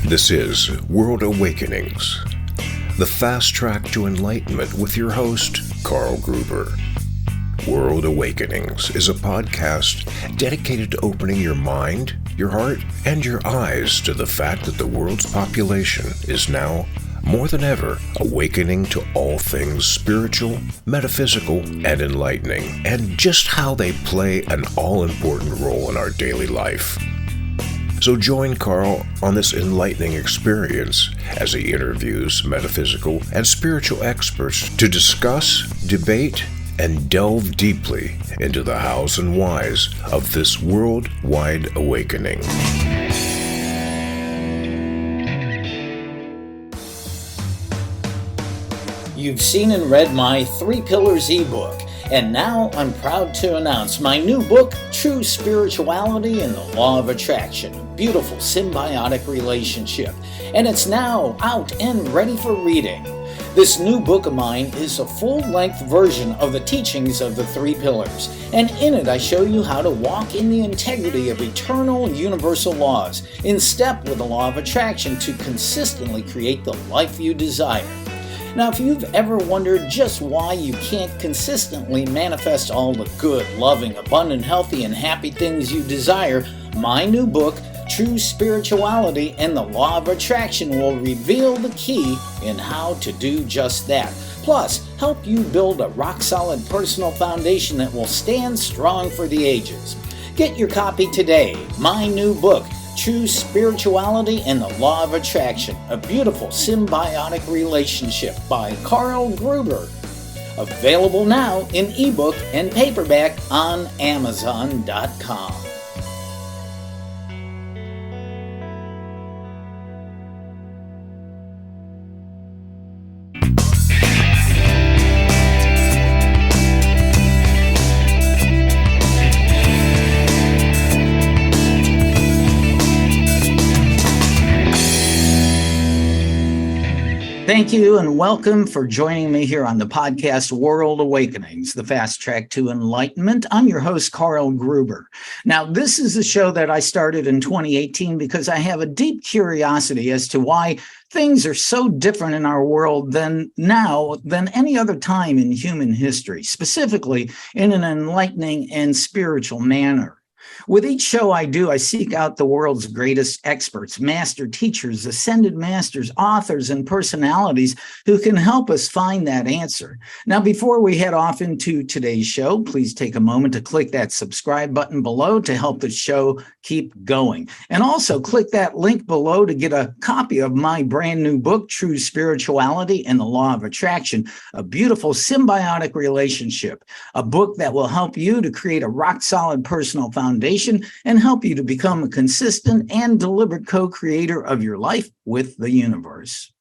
This is World Awakenings, the fast track to enlightenment with your host, Carl Gruber. World Awakenings is a podcast dedicated to opening your mind, your heart, and your eyes to the fact that the world's population is now, more than ever, awakening to all things spiritual, metaphysical, and enlightening, and just how they play an all-important role in our daily life. So join Carl on this enlightening experience as he interviews metaphysical and spiritual experts to discuss, debate, and delve deeply into the hows and whys of this worldwide awakening. You've seen and read my 3 Pillars ebook, and now I'm proud to announce my new book, True Spirituality and the Law of Attraction, a beautiful symbiotic relationship, and it's now out and ready for reading. This new book of mine is a full-length version of the teachings of the 3 Pillars, and in it I show you how to walk in the integrity of eternal and universal laws, in step with the law of attraction to consistently create the life you desire. Now, if you've ever wondered just why you can't consistently manifest all the good, loving, abundant, healthy, and happy things you desire, my new book, True Spirituality and the Law of Attraction, will reveal the key in how to do just that. Plus, help you build a rock-solid personal foundation that will stand strong for the ages. Get your copy today. My new book, True Spirituality and the Law of Attraction, a beautiful symbiotic relationship by Carl Gruber. Available now in ebook and paperback on Amazon.com. Thank you and welcome for joining me here on the podcast World Awakenings, the fast track to enlightenment. I'm your host, Carl Gruber. Now, this is a show that I started in 2018 because I have a deep curiosity as to why things are so different in our world than any other time in human history, specifically in an enlightening and spiritual manner. With each show I do, I seek out the world's greatest experts, master teachers, ascended masters, authors, and personalities who can help us find that answer. Now, before we head off into today's show, please take a moment to click that subscribe button below to help the show keep going. And also click that link below to get a copy of my brand new book, True Spirituality and the Law of Attraction, a beautiful symbiotic relationship, a book that will help you to create a rock-solid personal foundation and help you to become a consistent and deliberate co-creator of your life with the universe.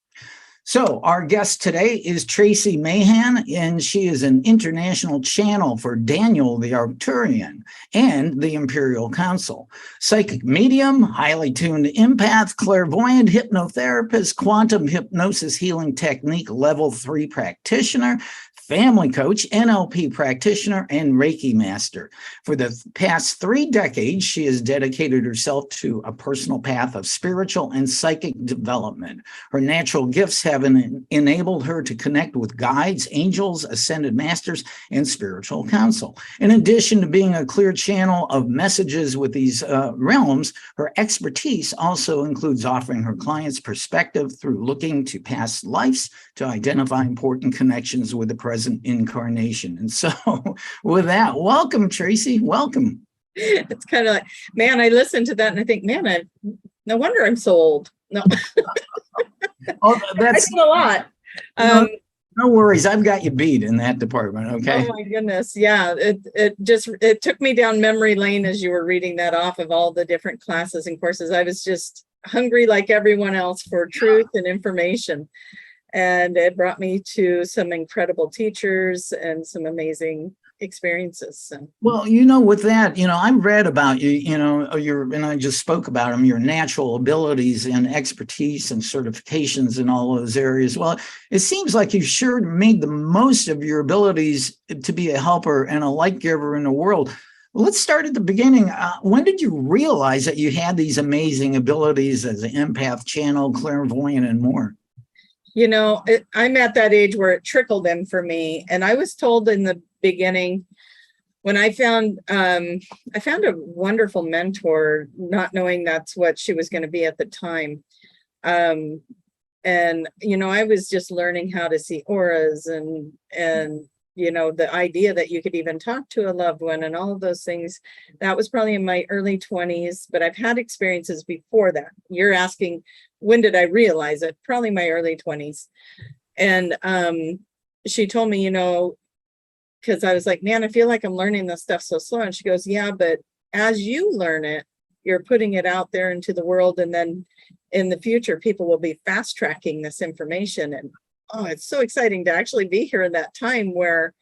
So our guest today is Tracie Mahan, and she is an international channel for Daniel the Arcturian and the Imperial Council. Psychic medium, highly tuned empath, clairvoyant, hypnotherapist, quantum hypnosis healing technique level 3 practitioner, family coach, NLP practitioner, and Reiki master. For the past 3 decades, she has dedicated herself to a personal path of spiritual and psychic development. Her natural gifts have enabled her to connect with guides, angels, ascended masters, and spiritual counsel. In addition to being a clear channel of messages with these realms, her expertise also includes offering her clients perspective through looking to past lives to identify important connections with the present incarnation. And so with that, welcome, Tracie. Welcome. It's kind of like, man, I listen to that and I think, man, no wonder I'm so old. No. Oh, that's I do a lot. No worries. I've got you beat in that department. Okay. Oh my goodness. Yeah. It took me down memory lane as you were reading that off of all the different classes and courses. I was just hungry like everyone else for truth and information. And it brought me to some incredible teachers and some amazing experiences. So. Well, with that, I read about you, and I just spoke about them, your natural abilities and expertise and certifications in all those areas. Well, it seems like you've sure made the most of your abilities to be a helper and a light giver in the world. Let's start at the beginning. When did you realize that you had these amazing abilities as an empath, channel, clairvoyant, and more? I'm at that age where it trickled in for me. And I was told in the beginning, when I found a wonderful mentor, not knowing that's what she was going to be at the time. And, I was just learning how to see auras and the idea that you could even talk to a loved one and all of those things. That was probably in my early 20s, but I've had experiences before that. You're asking, when did I realize it? Probably my early 20s. And she told me, because I was like, man, I feel like I'm learning this stuff so slow. And she goes, yeah, but as you learn it, you're putting it out there into the world. And then in the future, people will be fast tracking this information. And it's so exciting to actually be here in that time where,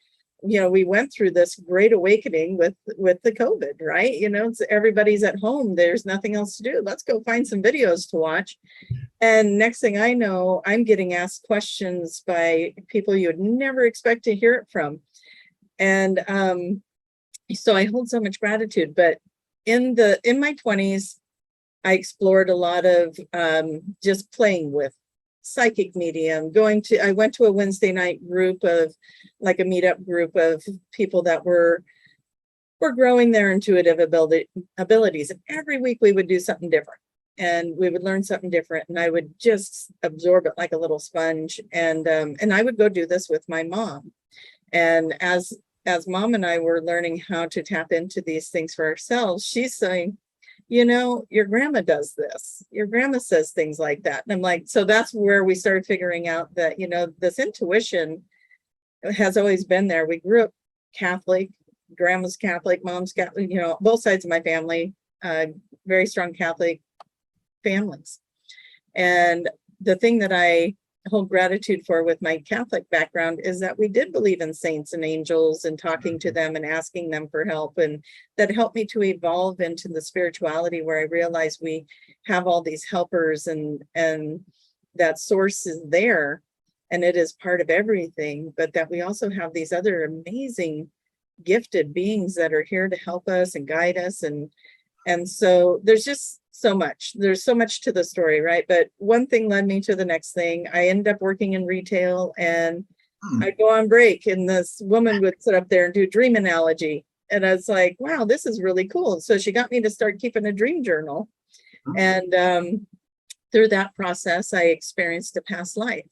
we went through this great awakening with the COVID, right? Everybody's at home. There's nothing else to do. Let's go find some videos to watch. And next thing I know, I'm getting asked questions by people you would never expect to hear it from. And so I hold so much gratitude. But in my 20s, I explored a lot of just playing with psychic medium, I went to a Wednesday night group of like a meetup group of people that were growing their intuitive abilities. And every week we would do something different and we would learn something different. And I would just absorb it like a little sponge. And I would go do this with my mom. And as mom and I were learning how to tap into these things for ourselves, she's saying, your grandma does this. Your grandma says things like that. And I'm like, so that's where we started figuring out that, this intuition has always been there. We grew up Catholic, grandma's Catholic, mom's Catholic, both sides of my family, very strong Catholic families. And the thing that I hold gratitude for with my Catholic background is that we did believe in saints and angels and talking to them and asking them for help. And that helped me to evolve into the spirituality where I realized we have all these helpers and that source is there and it is part of everything, but that we also have these other amazing gifted beings that are here to help us and guide us. And so there's just there's so much to the story, right? But one thing led me to the next thing. I ended up working in retail and I'd go on break and this woman would sit up there and do dream analogy. And I was like, wow, this is really cool. So she got me to start keeping a dream journal. And through that process, I experienced a past life.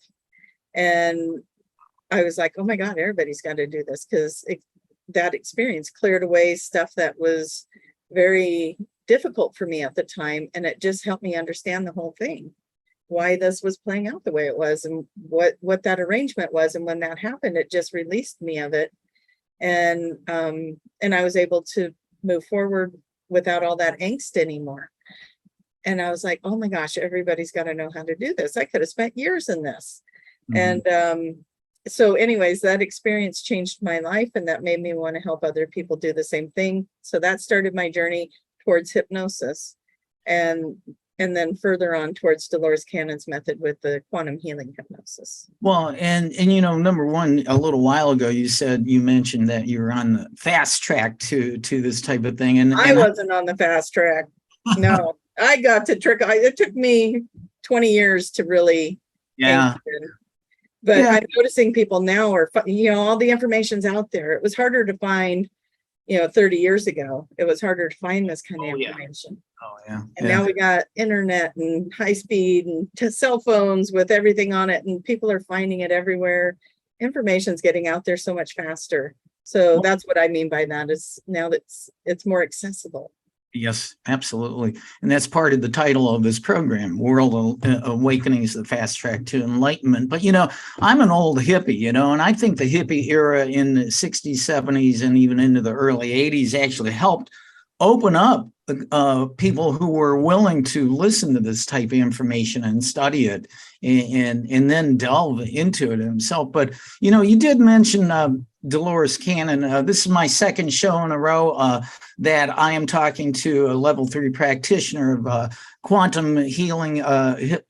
And I was like, oh my God, everybody's got to do this because that experience cleared away stuff that was very difficult for me at the time. And it just helped me understand the whole thing, why this was playing out the way it was and what that arrangement was. And when that happened, it just released me of it. And I was able to move forward without all that angst anymore. And I was like, oh my gosh, everybody's got to know how to do this. I could have spent years in this. And so anyways, that experience changed my life and that made me want to help other people do the same thing. So that started my journey towards hypnosis and then further on towards Dolores Cannon's method with the quantum healing hypnosis. Well, and number one, a little while ago, you mentioned that you were on the fast track to this type of thing. And I wasn't on the fast track. No, I got to it took me 20 years to really. Yeah. But I'm noticing people now are, all the information's out there. It was harder to find 30 years ago, it was harder to find this kind of information. And now we got internet and high speed and cell phones with everything on it, and people are finding it everywhere. Information's getting out there so much faster. So that's what I mean by that is now that it's more accessible. Yes, absolutely. And that's part of the title of this program, World Awakenings, the Fast Track to Enlightenment. But, I'm an old hippie, and I think the hippie era in the 60s, 70s, and even into the early 80s actually helped open up people who were willing to listen to this type of information and study it and then delve into it himself. But, you did mention Dolores Cannon. This is my second show in a row that I am talking to a level 3 practitioner of quantum healing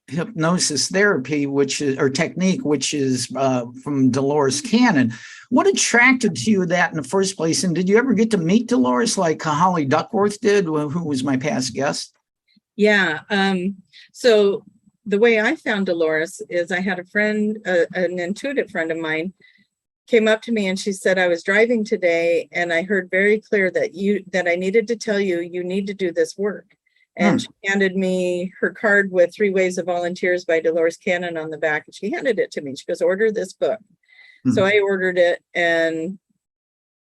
hypnosis therapy, or technique, which is from Dolores Cannon. What attracted to you that in the first place? And did you ever get to meet Dolores like Holly Duckworth did, who was my past guest? Yeah. So the way I found Dolores is I had a friend, an intuitive friend of mine, came up to me and she said, I was driving today and I heard very clear that I needed to tell you, you need to do this work. And she handed me her card with 3 Ways of Volunteers by Dolores Cannon on the back. And she handed it to me. She goes, order this book. So I ordered it and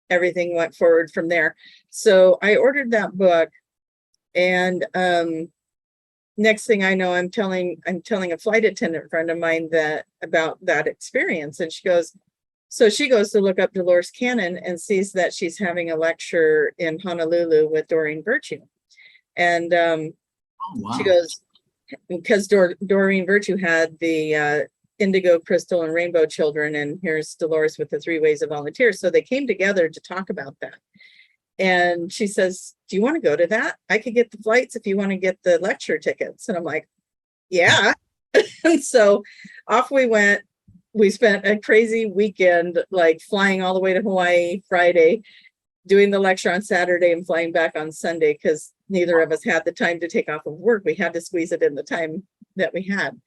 everything went forward from there. So I ordered that book, and next thing I know, I'm telling a flight attendant friend of mine about that experience. And she goes to look up Dolores Cannon and sees that she's having a lecture in Honolulu with Doreen Virtue. And wow. She goes, because Doreen Virtue had the indigo, crystal, and rainbow children, and here's Dolores with the 3 Ways of Volunteers. So they came together to talk about that. And she says, do you want to go to that? I could get the flights if you want to get the lecture tickets. And I'm like, yeah. And so off we went. We spent a crazy weekend, like flying all the way to Hawaii Friday, doing the lecture on Saturday and flying back on Sunday, because neither of us had the time to take off of work. We had to squeeze it in the time that we had.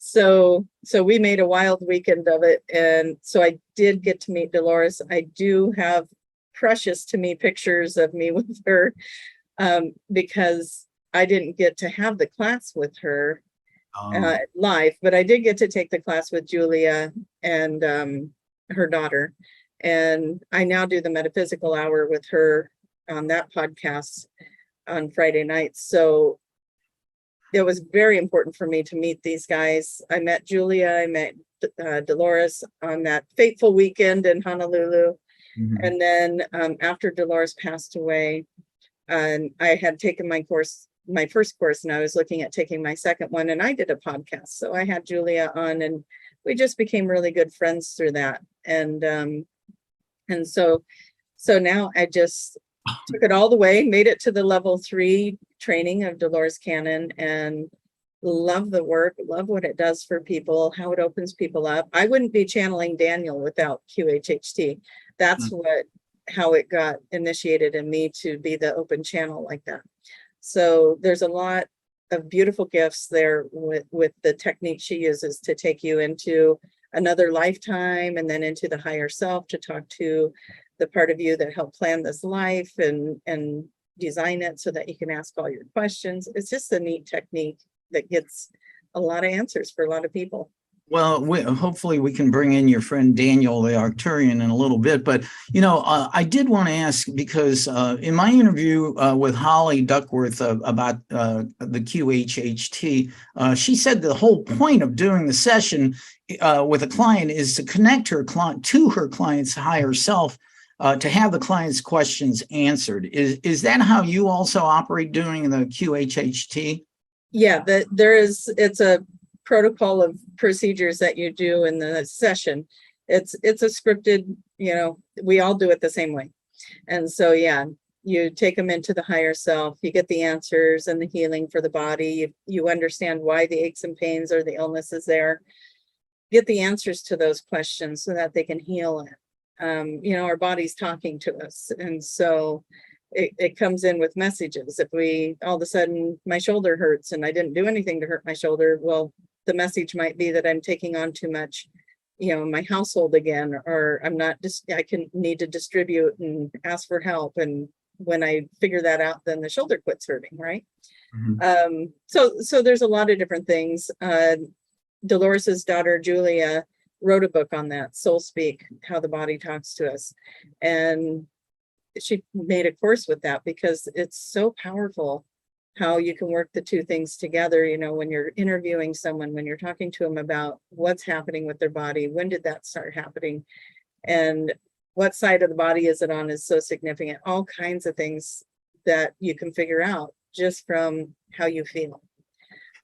So we made a wild weekend of it. And so I did get to meet Dolores. I do have precious to me pictures of me with her, because I didn't get to have the class with her live, but I did get to take the class with Julia and her daughter. And I now do the metaphysical hour with her on that podcast on Friday nights. So it was very important for me to meet these guys. I met Julia, I met Dolores on that fateful weekend in Honolulu. And then after Dolores passed away, and I had taken my first course, and I was looking at taking my second one, and I did a podcast. So I had Julia on, and we just became really good friends through that. And so now I just took it all the way, made it to the level 3 training of Dolores Cannon, and love the work, love what it does for people, how it opens people up. I wouldn't be channeling Daniel without QHHT. That's how it got initiated in me to be the open channel like that. So there's a lot of beautiful gifts there with the technique she uses to take you into another lifetime and then into the higher self, to talk to the part of you that helped plan this life and design it so that you can ask all your questions. It's just a neat technique that gets a lot of answers for a lot of people. Well, hopefully we can bring in your friend Daniel, the Arcturian, in a little bit. But, I did want to ask, because in my interview with Holly Duckworth about the QHHT, she said the whole point of doing the session with a client is to connect her client to her client's higher self, to have the client's questions answered. Is that how you also operate doing the QHHT? Yeah, it's a protocol of procedures that you do in the session. It's a scripted, we all do it the same way. And so, yeah, you take them into the higher self, you get the answers and the healing for the body. You understand why the aches and pains or the illness is there. Get the answers to those questions so that they can heal it. Our body's talking to us. And so it comes in with messages. If all of a sudden my shoulder hurts and I didn't do anything to hurt my shoulder, well, the message might be that I'm taking on too much, my household again, or I need to distribute and ask for help. And when I figure that out, then the shoulder quits hurting, right? So there's a lot of different things. Dolores's daughter, Julia, wrote a book on that, Soul Speak, how the body talks to us. And she made a course with that because it's so powerful how you can work the two things together. When you're interviewing someone, when you're talking to them about what's happening with their body, when did that start happening, and what side of the body is it on is so significant. All kinds of things that you can figure out just from how you feel.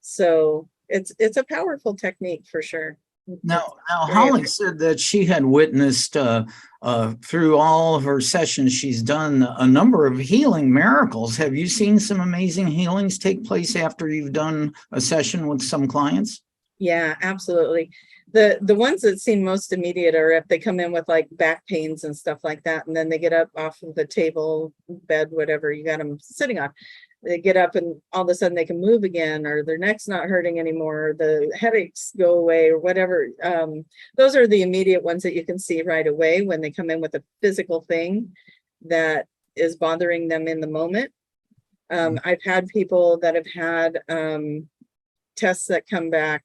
So it's a powerful technique for sure. Now, Holly said that she had witnessed through all of her sessions, she's done a number of healing miracles. Have you seen some amazing healings take place after you've done a session with some clients? Yeah, absolutely. The ones that seem most immediate are if they come in with like back pains and stuff like that, and then they get up off of the table, bed, whatever you got them sitting on. They get up and all of a sudden they can move again, or their neck's not hurting anymore, or the headaches go away, or whatever. Those are the immediate ones that you can see right away when they come in with a physical thing that is bothering them in the moment. I've had people that have had tests that come back,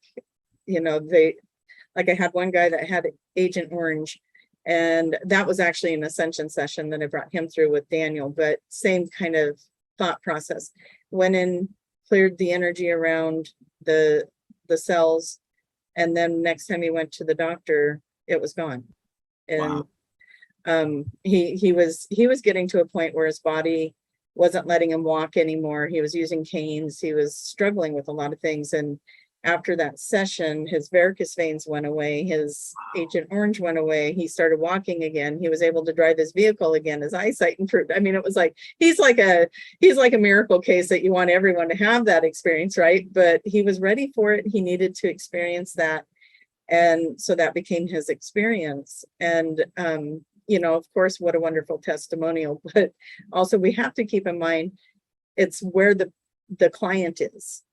like I had one guy that had Agent Orange, and that was actually an ascension session that I brought him through with Daniel, but same kind of thought process. Went in, cleared the energy around the cells, and then next time he went to the doctor, it was gone. And wow. He was getting to a point where his body wasn't letting him walk anymore. He was using canes. He was struggling with a lot of things. And after that session, his varicose veins went away. His Agent Orange went away. He started walking again. He was able to drive his vehicle again. His eyesight improved. I mean, it was like, he's like a miracle case that you want everyone to have that experience, right? But he was ready for it. He needed to experience that. And so that became his experience. And, of course, what a wonderful testimonial. But also we have to keep in mind, it's where the client is.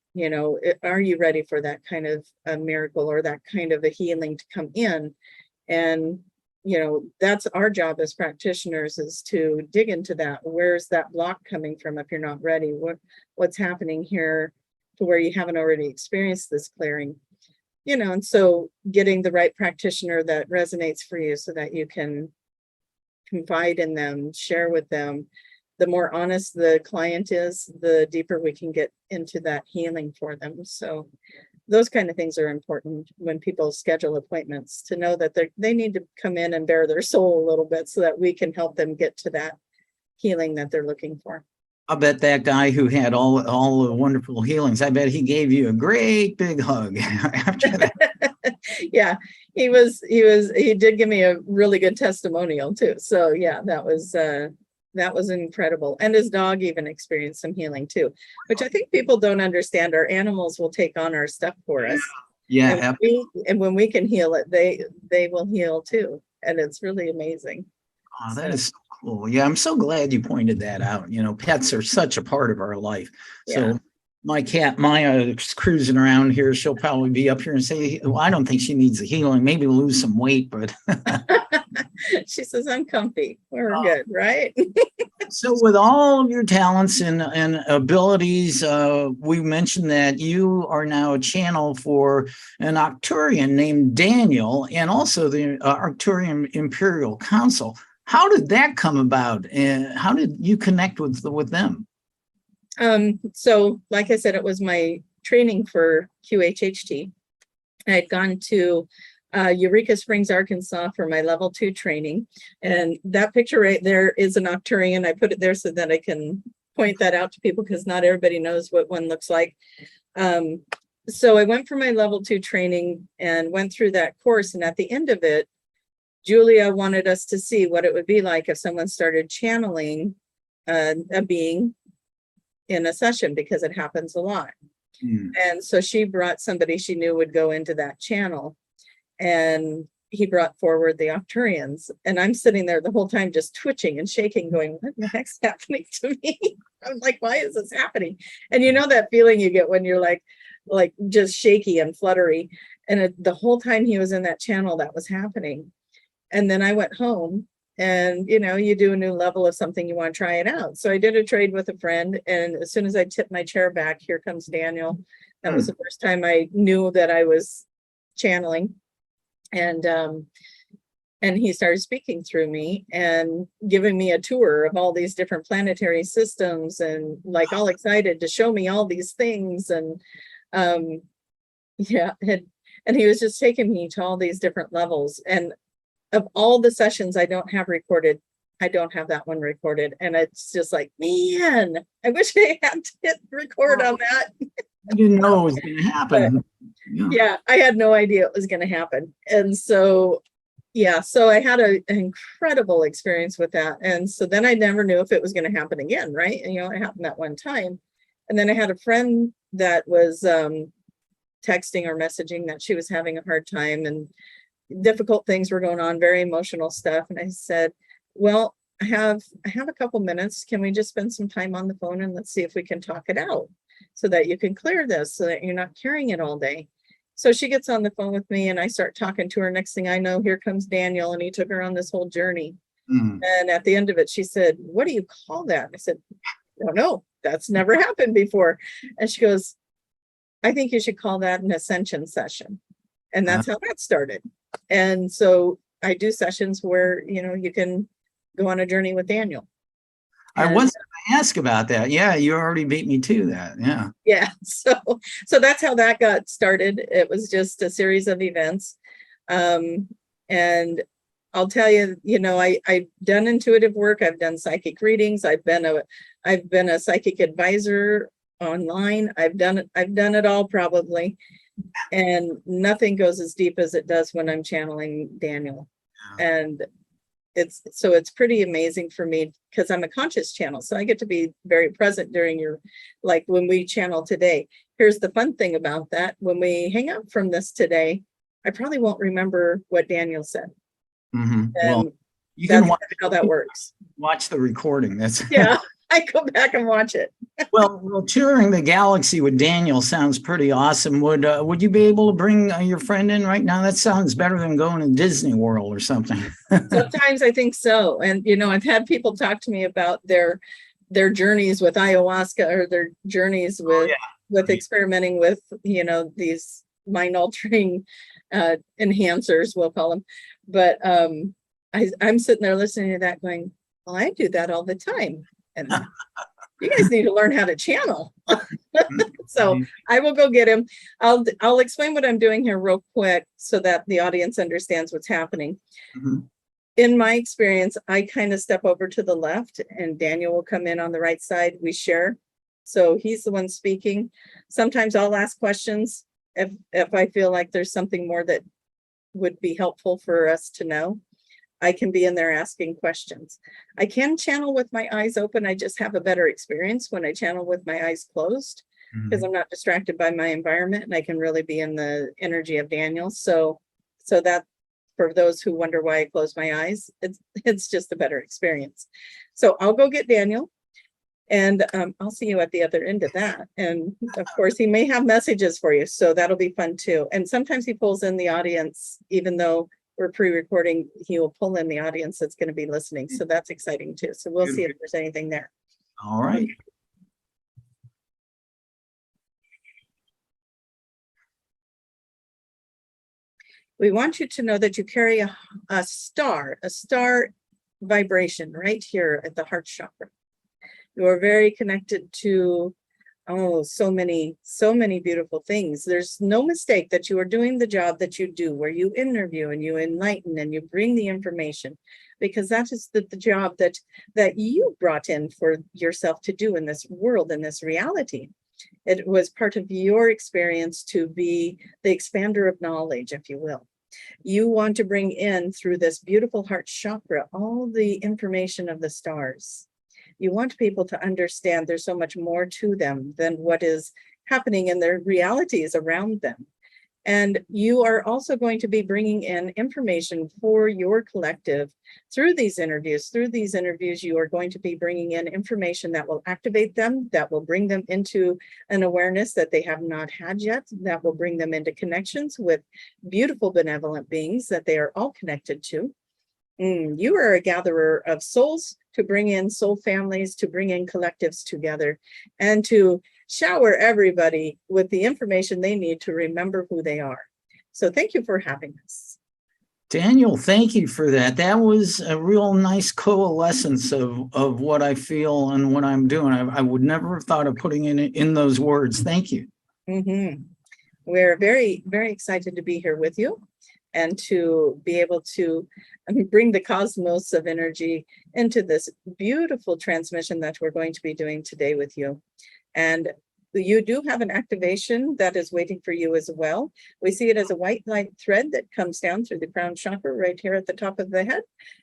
Are you ready for that kind of a miracle or that kind of a healing to come in? And, that's our job as practitioners, is to dig into that. Where's that block coming from if you're not ready? What's happening here to where you haven't already experienced this clearing? And so getting the right practitioner that resonates for you so that you can confide in them, share with them. The more honest the client is, the deeper we can get into that healing for them. So those kind of things are important when people schedule appointments, to know that they need to come in and bare their soul a little bit so that we can help them get to that healing that they're looking for. I bet that guy who had all the wonderful healings, I bet he gave you a great big hug after that. Yeah, he did give me a really good testimonial too. So yeah, that was incredible. And his dog even experienced some healing too, which I think people don't understand. Our animals will take on our stuff for us. Yeah. And when we can heal it, they will heal too. And it's really amazing. Oh, that is so cool. Yeah, I'm so glad you pointed that out. Pets are such a part of our life. Yeah. So my cat Maya is cruising around here. She'll probably be up here and say, well, I don't think she needs the healing, maybe lose some weight, but she says, I'm comfy. We're good, right? So with all of your talents and abilities, we mentioned that you are now a channel for an Arcturian named Daniel, and also the Arcturian Imperial Council. How did that come about, and how did you connect with them? So like I said, it was my training for QHHT. I had gone to Eureka Springs, Arkansas for my level 2 training. And that picture right there is an Arcturian. I put it there so that I can point that out to people, because not everybody knows what one looks like. So I went for my level 2 training and went through that course. And at the end of it, Julia wanted us to see what it would be like if someone started channeling a being in a session, because it happens a lot. And so she brought somebody she knew would go into that channel, and he brought forward the Arcturians. And I'm sitting there the whole time just twitching and shaking, going, what the heck's happening to me? I'm like, why is this happening? And that feeling you get when you're like just shaky and fluttery. And the whole time he was in that channel, that was happening. And then I went home, and you do a new level of something, you want to try it out. So I did a trade with a friend, and as soon as I tipped my chair back, here comes Daniel. That was the first time I knew that I was channeling. And he started speaking through me and giving me a tour of all these different planetary systems, and like all excited to show me all these things. And and he was just taking me to all these different levels. And of all the sessions, I don't have recorded I don't have that one recorded. And it's just like, man, I wish I had to hit record on that. I didn't know it was going to happen. Yeah, I had no idea it was going to happen. And so, yeah, so I had an incredible experience with that. And so then I never knew if it was going to happen again, right? And, it happened that one time. And then I had a friend that was texting or messaging that she was having a hard time and difficult things were going on, very emotional stuff. And I said, well, I have a couple minutes. Can we just spend some time on the phone and let's see if we can talk it out so that you can clear this, so that you're not carrying it all day. So she gets on the phone with me and I start talking to her. Next thing I know, here comes Daniel, and he took her on this whole journey. And at the end of it, she said, what do you call that? I said, I don't know. That's never happened before. And she goes, I think you should call that an ascension session. And that's how that started. And so I do sessions where, you can go on a journey with Daniel. I was going to ask about that. Yeah, you already beat me to that. Yeah. Yeah. So that's how that got started. It was just a series of events. And I'll tell you, I've done intuitive work. I've done psychic readings. I've been a psychic advisor online. I've done it all probably. And nothing goes as deep as it does when I'm channeling Daniel. And it's pretty amazing for me because I'm a conscious channel. So I get to be very present during like when we channel today. Here's the fun thing about that. When we hang up from this today, I probably won't remember what Daniel said. Well, you that's can watch how that works. Watch the recording. That's yeah. I go back and watch it. well, touring the galaxy with Daniel sounds pretty awesome. Would you be able to bring your friend in right now? That sounds better than going to Disney World or something. Sometimes I think so. And, I've had people talk to me about their journeys with ayahuasca or their journeys with experimenting with, these mind altering enhancers, we'll call them. But I'm sitting there listening to that going, well, I do that all the time. And you guys need to learn how to channel. So I will go get him. I'll explain what I'm doing here real quick so that the audience understands what's happening. In my experience, I kind of step over to the left and Daniel will come in on the right side. We share. So he's the one speaking. Sometimes I'll ask questions if I feel like there's something more that would be helpful for us to know. I can be in there asking questions. I can channel with my eyes open. I just have a better experience when I channel with my eyes closed because I'm not distracted by my environment and I can really be in the energy of Daniel. So that for those who wonder why I close my eyes, it's just a better experience. So I'll go get Daniel and I'll see you at the other end of that. And of course, he may have messages for you. So that'll be fun too. And sometimes he pulls in the audience, even though we're pre-recording, he will pull in the audience that's going to be listening. So that's exciting too. So we'll see if there's anything there. All right. We want you to know that you carry a star vibration right here at the heart chakra. You are very connected to so many beautiful things. There's no mistake that you are doing the job that you do, where you interview and you enlighten and you bring the information, because that is the job that you brought in for yourself to do in this world, in this reality. It was part of your experience to be the expander of knowledge, if you will. You want to bring in through this beautiful heart chakra all the information of the stars. You want people to understand there's so much more to them than what is happening in their realities around them. And you are also going to be bringing in information for your collective through these interviews. Through these interviews, you are going to be bringing in information that will activate them, that will bring them into an awareness that they have not had yet, that will bring them into connections with beautiful, benevolent beings that they are all connected to. You are a gatherer of souls to bring in soul families, to bring in collectives together, and to shower everybody with the information they need to remember who they are. So thank you for having us. Daniel, thank you for that. That was a real nice coalescence of what I feel and what I'm doing. I would never have thought of putting in those words. Thank you. We're very, very excited to be here with you. and to be able to bring the cosmos of energy into this beautiful transmission that we're going to be doing today with you. And you do have an activation that is waiting for you as well. We see it as a white light thread that comes down through the crown chakra right here at the top of the head.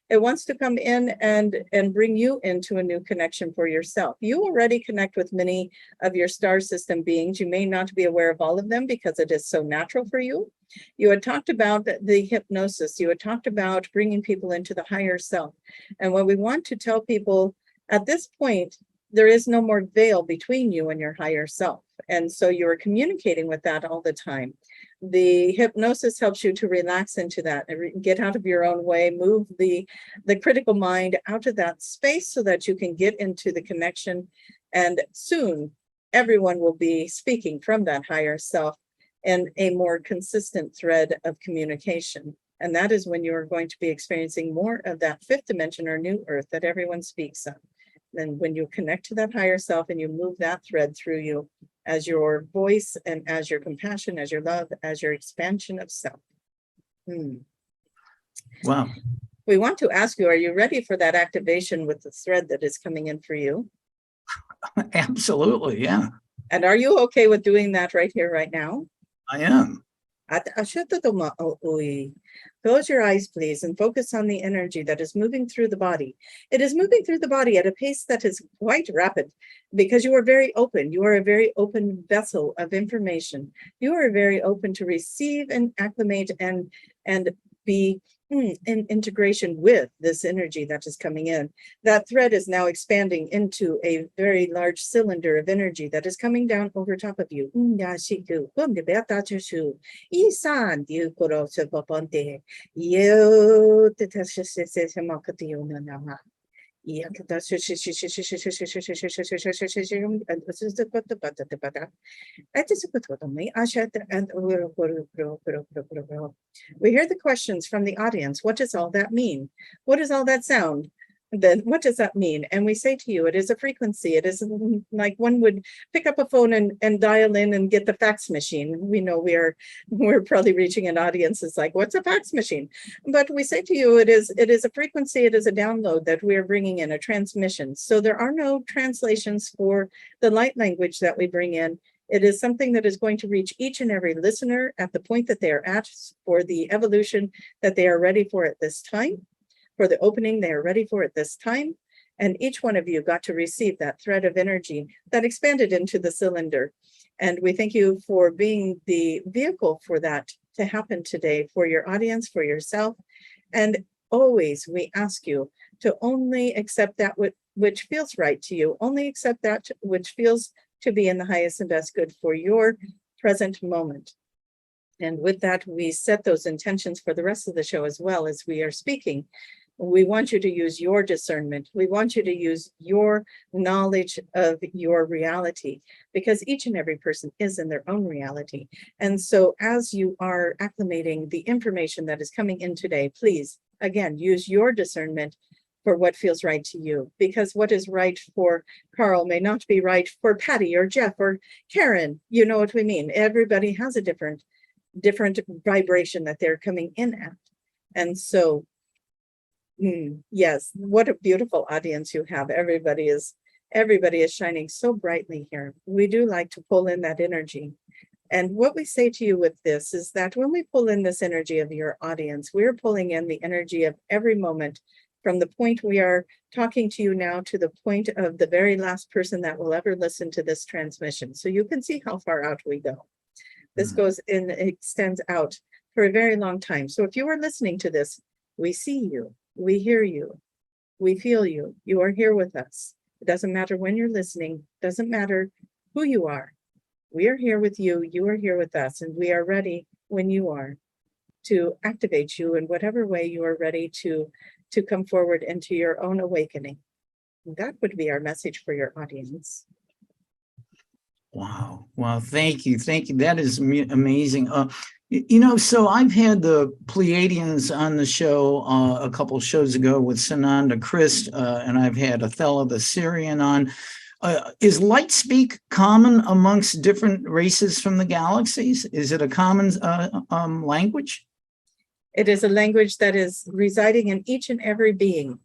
It wants to come in and bring you into a new connection for yourself. You already connect with many of your star system beings. You may not be aware of all of them because it is so natural for you. You had talked about the hypnosis. You had talked about bringing people into the higher self. And what we want to tell people at this point, there is no more veil between you and your higher self. And so you're communicating with that all the time. The hypnosis helps you to relax into that and get out of your own way, move the critical mind out of that space so that you can get into the connection. And soon everyone will be speaking from that higher self and a more consistent thread of communication. And that is when you are going to be experiencing more of that fifth dimension or new earth that everyone speaks of. Then when you connect to that higher self and you move that thread through you as your voice and as your compassion, as your love, as your expansion of self. Wow. We want to ask you, are you ready for that activation with the thread that is coming in for you? Absolutely, yeah. And are you okay with doing that right here, right now? I am. Close your eyes, please, and focus on the energy that is moving through the body. It is moving through the body at a pace that is quite rapid because you are very open. You are a very open vessel of information. You are very open to receive and acclimate and be in integration with this energy that is coming in. That thread is now expanding into a very large cylinder of energy that is coming down over top of you. We hear the questions from the audience. What does all that mean? What does all that sound? Then what does that mean? And we say to you, it is a frequency. It is like one would pick up a phone and dial in and get the fax machine. We know we're probably reaching an audience that's like, what's a fax machine? But we say to you, it is a frequency. It is a download that we are bringing in, a transmission. So there are no translations for the light language that we bring in. It is something that is going to reach each and every listener at the point that they are at for the evolution that they are ready for at this time. For the opening they are ready for at this time. And each one of you got to receive that thread of energy that expanded into the cylinder. And we thank you for being the vehicle for that to happen today, for your audience, for yourself. And always we ask you to only accept that which feels right to you, only accept that which feels to be in the highest and best good for your present moment. And with that, we set those intentions for the rest of the show as well as we are speaking. We want you to use your discernment. We want you to use your knowledge of your reality, because each and every person is in their own reality. And so as you are acclimating the information that is coming in today, please, again, use your discernment for what feels right to you, because what is right for Carl may not be right for Patty or Jeff or Karen. You know what we mean? Everybody has a different vibration that they're coming in at. And so yes, what a beautiful audience you have. Everybody is shining so brightly here. We do like to pull in that energy. And what we say to you with this is that when we pull in this energy of your audience, we're pulling in the energy of every moment from the point we are talking to you now to the point of the very last person that will ever listen to this transmission. So you can see how far out we go. This goes in, extends out for a very long time. So if you are listening to this, we see you. We hear you, we feel you, you are here with us. It doesn't matter when you're listening, doesn't matter who you are. We are here with you, you are here with us, and we are ready when you are to activate you in whatever way you are ready to come forward into your own awakening. That would be our message for your audience. Wow. Wow. Thank you. Thank you. That is amazing. So I've had the Pleiadians on the show a couple of shows ago with Sananda Christ, and I've had Othello the Syrian on. Is light speak common amongst different races from the galaxies? Is it a common language? It is a language that is residing in each and every being.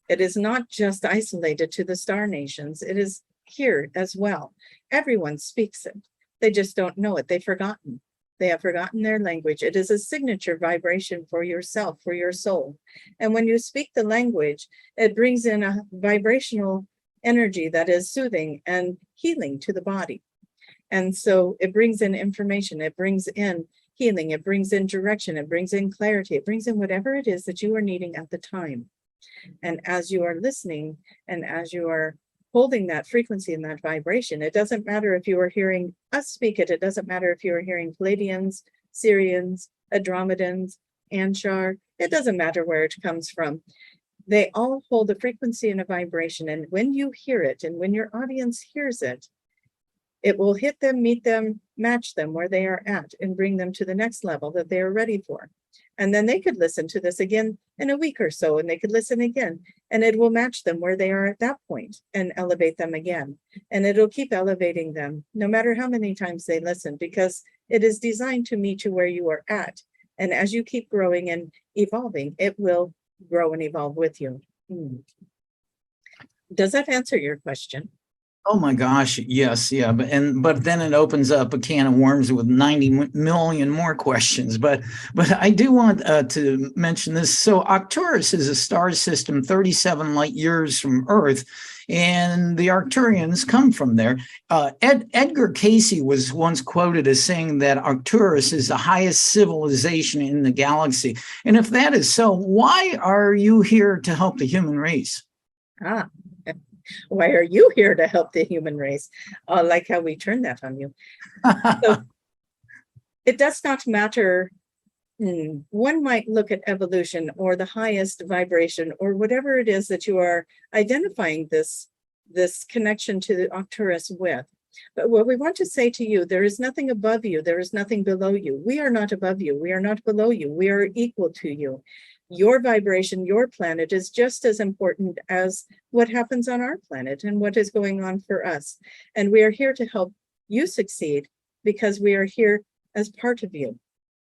It is not just isolated to the star nations. It is here as well. Everyone speaks it. They just don't know it. They've forgotten. They have forgotten their language. It is a signature vibration for yourself, for your soul. And when you speak the language, it brings in a vibrational energy that is soothing and healing to the body. And so it brings in information. It brings in healing. It brings in direction. It brings in clarity. It brings in whatever it is that you are needing at the time. And as you are listening and as you are holding that frequency and that vibration, it doesn't matter if you are hearing us speak it. It doesn't matter if you are hearing Pleiadians, Syrians, Andromedans, Anshar. It doesn't matter where it comes from. They all hold a frequency and a vibration. And when you hear it and when your audience hears it, it will hit them, meet them, match them where they are at, and bring them to the next level that they are ready for. And then they could listen to this again in a week or so, and they could listen again, and it will match them where they are at that point and elevate them again. And it'll keep elevating them no matter how many times they listen, because it is designed to meet you where you are at. And as you keep growing and evolving, it will grow and evolve with you. Does that answer your question? Oh my gosh, yes, yeah, but then it opens up a can of worms with 90 million more questions. But I do want to mention this. So Arcturus is a star system 37 light years from Earth, and the Arcturians come from there. Edgar Cayce was once quoted as saying that Arcturus is the highest civilization in the galaxy. And if that is so, why are you here to help the human race? Why are you here to help the human race? I like how we turn that on you. So it does not matter. One might look at evolution or the highest vibration or whatever it is that you are identifying this connection to the Arcturus with. But what we want to say to you, there is nothing above you. There is nothing below you. We are not above you. We are not below you. We are equal to you. Your vibration, your planet is just as important as what happens on our planet and what is going on for us. And we are here to help you succeed because we are here as part of you.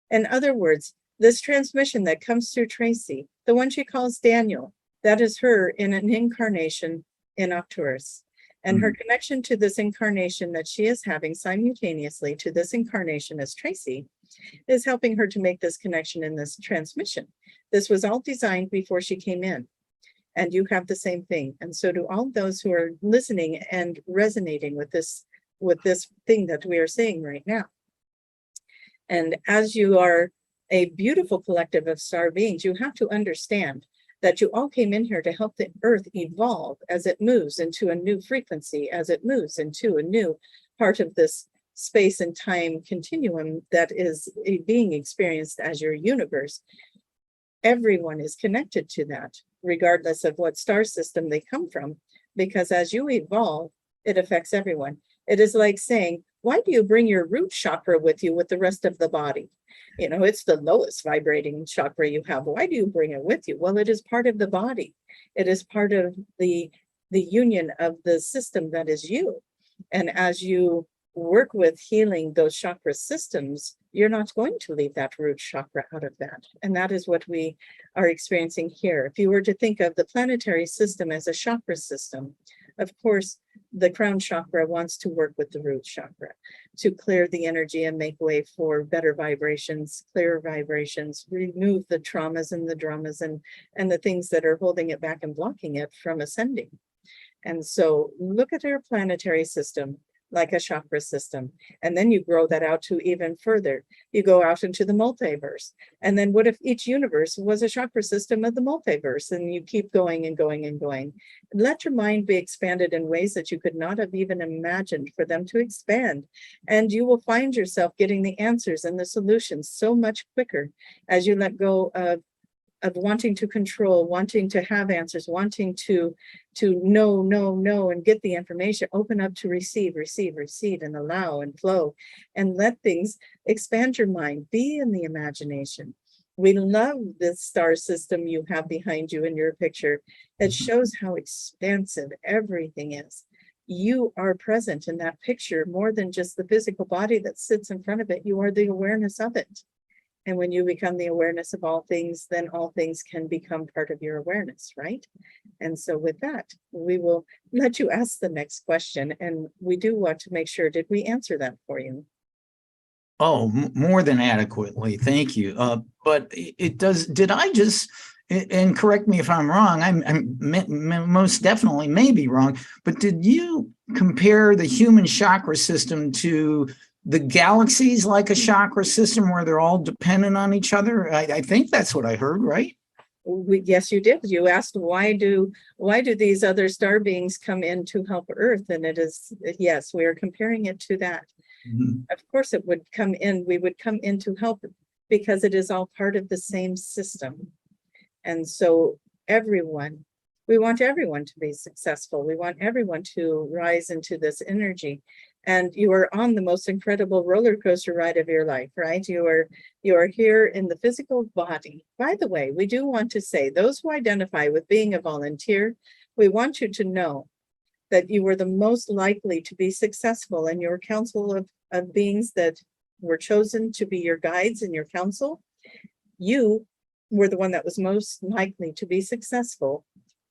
In other words, this transmission that comes through Tracie, the one she calls Daniel, that is her in an incarnation in Arcturus. And her connection to this incarnation that she is having simultaneously to this incarnation as Tracie is helping her to make this connection in this transmission. This was all designed before she came in. And you have the same thing. And so do all those who are listening and resonating with this thing that we are saying right now. And as you are a beautiful collective of star beings, you have to understand that you all came in here to help the earth evolve as it moves into a new frequency, as it moves into a new part of this space and time continuum that is being experienced as your universe. Everyone is connected to that, regardless of what star system they come from, because as you evolve, it affects everyone. It is like saying, why do you bring your root chakra with you with the rest of the body? You know, it's the lowest vibrating chakra you have. Why do you bring it with you? Well, it is part of the body. It is part of the union of the system that is you. And as you work with healing those chakra systems, you're not going to leave that root chakra out of that. And that is what we are experiencing here. If you were to think of the planetary system as a chakra system, of course, the crown chakra wants to work with the root chakra to clear the energy and make way for better vibrations, clearer vibrations, remove the traumas and the dramas and the things that are holding it back and blocking it from ascending. And so look at your planetary system like a chakra system. And then you grow that out to even further. You go out into the multiverse. And then what if each universe was a chakra system of the multiverse? And you keep going and going and going. Let your mind be expanded in ways that you could not have even imagined for them to expand. And you will find yourself getting the answers and the solutions so much quicker as you let go of wanting to control, wanting to have answers, wanting to know, and get the information, open up to receive, and allow and flow, and let things expand your mind, be in the imagination. We love this star system you have behind you in your picture. It shows how expansive everything is. You are present in that picture more than just the physical body that sits in front of it. You are the awareness of it. And when you become the awareness of all things, then all things can become part of your awareness, right? And so with that, we will let you ask the next question. And we do want to make sure, did we answer that for you? Oh, more than adequately. Thank you. But it does, did I just, and correct me if I'm wrong, I'm most definitely may be wrong, but did you compare the human chakra system to the galaxies like a chakra system where they're all dependent on each other? I think that's what I heard, right? Yes, you did. You asked why do these other star beings come in to help Earth? And it is, yes, we are comparing it to that. Mhm. Of course it would come in, we would come in to help because it is all part of the same system. And so everyone, we want everyone to be successful. We want everyone to rise into this energy. And you are on the most incredible roller coaster ride of your life, right? You are here in the physical body. By the way, we do want to say, those who identify with being a volunteer, we want you to know that you were the most likely to be successful in your council of beings that were chosen to be your guides in your council. You were the one that was most likely to be successful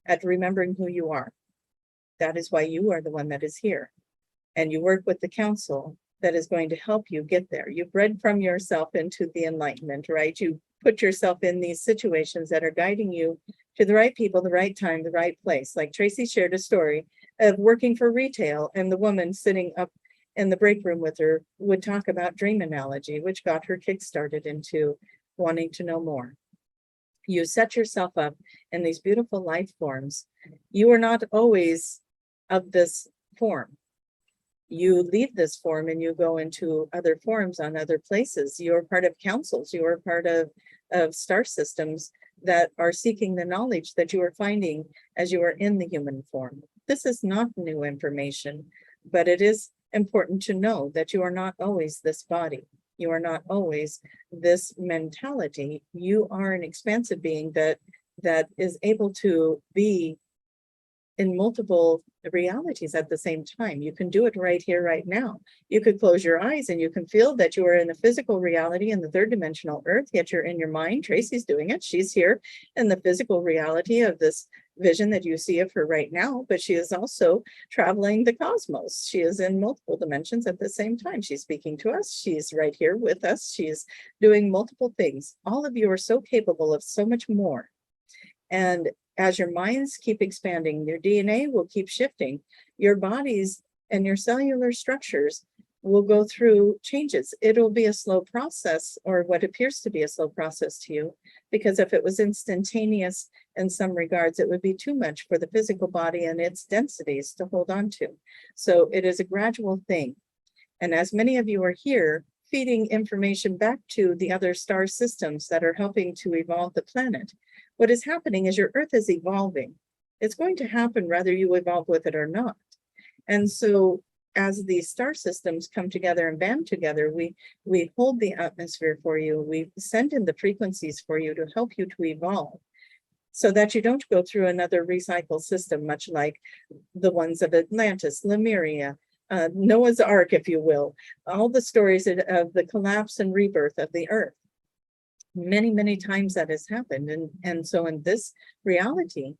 at remembering who you are. That is why you are the one that is here. And you work with the council that is going to help you get there. You bred from yourself into the enlightenment, right? You put yourself in these situations that are guiding you to the right people, the right time, the right place. Like Tracie shared a story of working for retail, and the woman sitting up in the break room with her would talk about dream analogy, which got her kickstarted into wanting to know more. You set yourself up in these beautiful life forms. You are not always of this form. You leave this form and you go into other forms on other places. You're part of councils. You are part of star systems that are seeking the knowledge that you are finding as you are in the human form. This is not new information, but it is important to know that you are not always this body. You are not always this mentality. You are an expansive being that is able to be in multiple realities at the same time. You can do it right here, right now. You could close your eyes and you can feel that you are in the physical reality in the third dimensional earth, yet you're in your mind. Tracie's doing it. She's here in the physical reality of this vision that you see of her right now, but she is also traveling the cosmos. She is in multiple dimensions at the same time. She's speaking to us. She's right here with us. She's doing multiple things. All of you are so capable of so much more. And as your minds keep expanding, your DNA will keep shifting. Your bodies and your cellular structures will go through changes. It'll be a slow process, or what appears to be a slow process to you, because if it was instantaneous in some regards, it would be too much for the physical body and its densities to hold on to. So it is a gradual thing. And as many of you are here, feeding information back to the other star systems that are helping to evolve the planet, what is happening is your Earth is evolving. It's going to happen whether you evolve with it or not. And so as these star systems come together and band together, we hold the atmosphere for you. We send in the frequencies for you to help you to evolve so that you don't go through another recycle system, much like the ones of Atlantis, Lemuria, Noah's Ark, if you will, all the stories of the collapse and rebirth of the Earth. Many, many times that has happened. And so in this reality,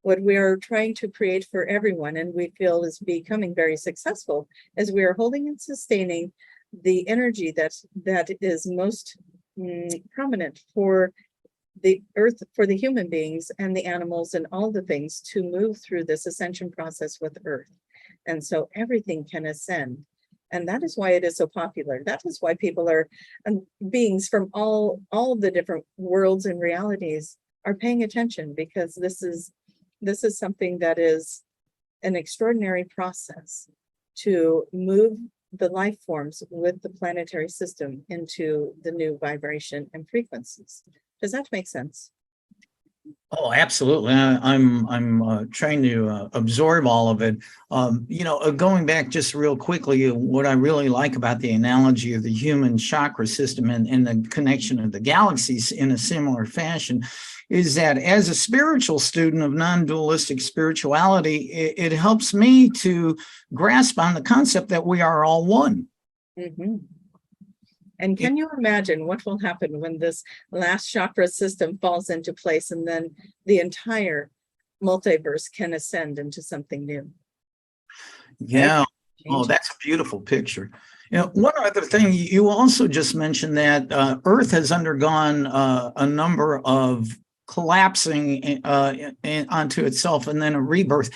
what we are trying to create for everyone, and we feel is becoming very successful, is we are holding and sustaining the energy that is most prominent for the Earth, for the human beings and the animals and all the things to move through this ascension process with Earth. And so everything can ascend. And that is why it is so popular. That is why people are, beings from all the different worlds and realities are paying attention, because this is something that is an extraordinary process to move the life forms with the planetary system into the new vibration and frequencies. Does that make sense? Oh, absolutely. I'm trying to absorb all of it. Going back just real quickly, what I really like about the analogy of the human chakra system and the connection of the galaxies in a similar fashion is that as a spiritual student of non-dualistic spirituality, it helps me to grasp on the concept that we are all one. Mm-hmm. And can you imagine what will happen when this last chakra system falls into place, and then the entire multiverse can ascend into something new? Yeah. Oh, that's a beautiful picture. You know, one other thing, you also just mentioned that Earth has undergone a number of collapsing onto itself and then a rebirth.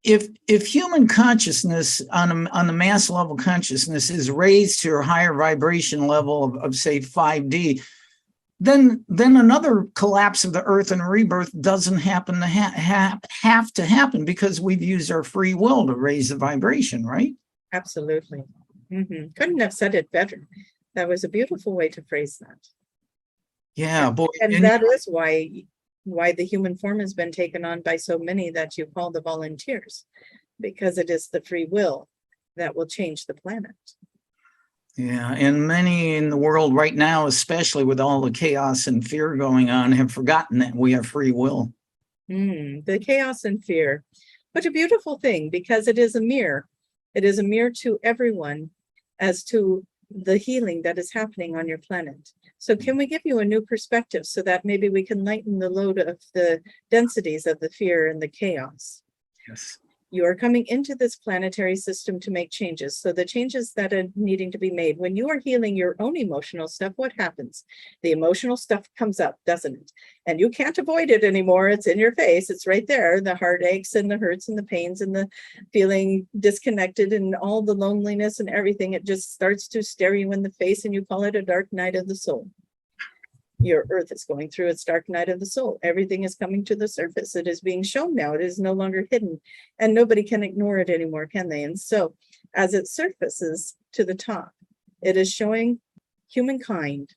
If human consciousness on the mass level consciousness is raised to a higher vibration level of say 5D, then another collapse of the Earth and rebirth doesn't happen to have to happen, because we've used our free will to raise the vibration, right? Absolutely. Couldn't have said it better. That was a beautiful way to phrase that. Yeah, boy. And that is why the human form has been taken on by so many that you call the volunteers, because it is the free will that will change the planet. Yeah, and many in the world right now, especially with all the chaos and fear going on, have forgotten that we have free will. The chaos and fear. What a beautiful thing, because it is a mirror. It is a mirror to everyone as to the healing that is happening on your planet. So can we give you a new perspective so that maybe we can lighten the load of the densities of the fear and the chaos? Yes. You are coming into this planetary system to make changes. So the changes that are needing to be made, when you are healing your own emotional stuff, what happens? The emotional stuff comes up, doesn't it? And you can't avoid it anymore. It's in your face. It's right there. The heartaches and the hurts and the pains and the feeling disconnected and all the loneliness and everything. It just starts to stare you in the face, and you call it a dark night of the soul. Your Earth is going through its dark night of the soul. Everything is coming to the surface. It is being shown now. It is no longer hidden, and nobody can ignore it anymore, can they? And so as it surfaces to the top, it is showing humankind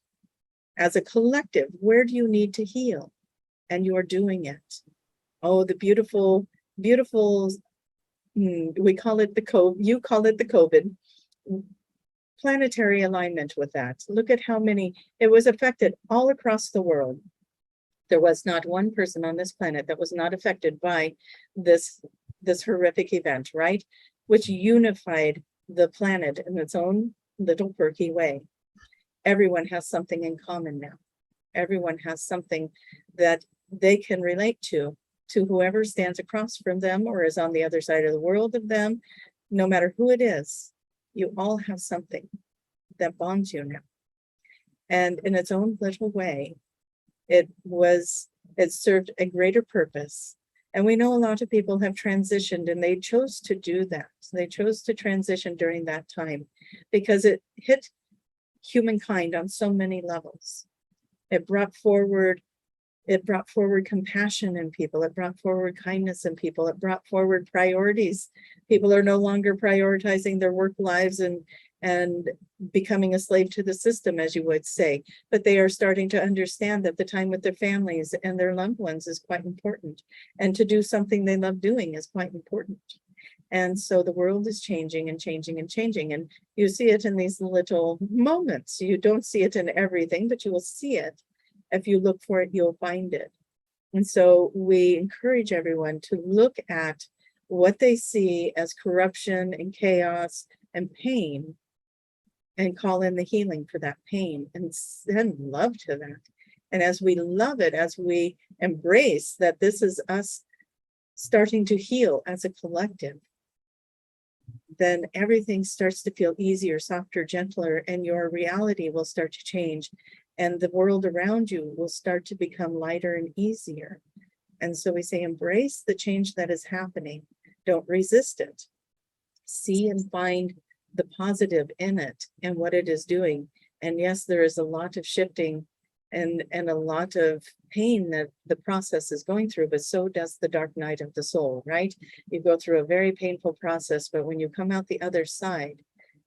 as a collective, where do you need to heal? And you are doing it. Oh, the beautiful, beautiful, we call it the COVID, you call it the COVID, planetary alignment with that. Look at how many, it was affected all across the world. There was not one person on this planet that was not affected by this horrific event, right? Which unified the planet in its own little quirky way. Everyone has something in common now. Everyone has something that they can relate to whoever stands across from them or is on the other side of the world of them, no matter who it is. You all have something that bonds you now. And in its own little way, it served a greater purpose. And we know a lot of people have transitioned, and they chose to do that. They chose to transition during that time because it hit humankind on so many levels. It brought forward compassion in people. It brought forward kindness in people. It brought forward priorities. People are no longer prioritizing their work lives and becoming a slave to the system, as you would say, but they are starting to understand that the time with their families and their loved ones is quite important, and to do something they love doing is quite important. And so the world is changing and changing and changing, and you see it in these little moments. You don't see it in everything, but you will see it. If you look for it, you'll find it. And so we encourage everyone to look at what they see as corruption and chaos and pain, and call in the healing for that pain and send love to that. And as we love it, as we embrace that this is us starting to heal as a collective, then everything starts to feel easier, softer, gentler, and your reality will start to change. And the world around you will start to become lighter and easier. And so we say, embrace the change that is happening. Don't resist it. See and find the positive in it and what it is doing. And yes, there is a lot of shifting and a lot of pain that the process is going through, but so does the dark night of the soul, right? You go through a very painful process, but when you come out the other side,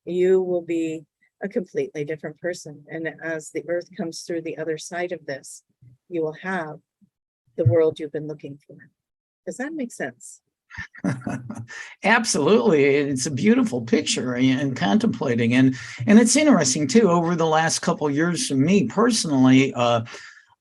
you will be a completely different person. And as the earth comes through the other side of this, you will have the world you've been looking for. Does that make sense? Absolutely. It's a beautiful picture and contemplating. And it's interesting too, over the last couple of years for me personally,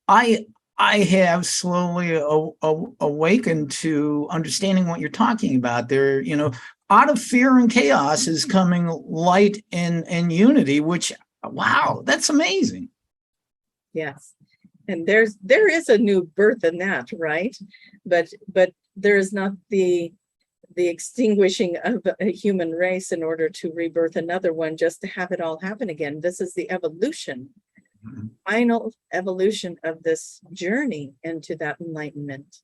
I have slowly awakened to understanding what you're talking about there. You know, out of fear and chaos is coming light and unity, which Wow, that's amazing. Yes. And there is a new birth in that, right? But there is not the extinguishing of a human race in order to rebirth another one, just to have it all happen again. This is the evolution, final evolution of this journey into that enlightenment.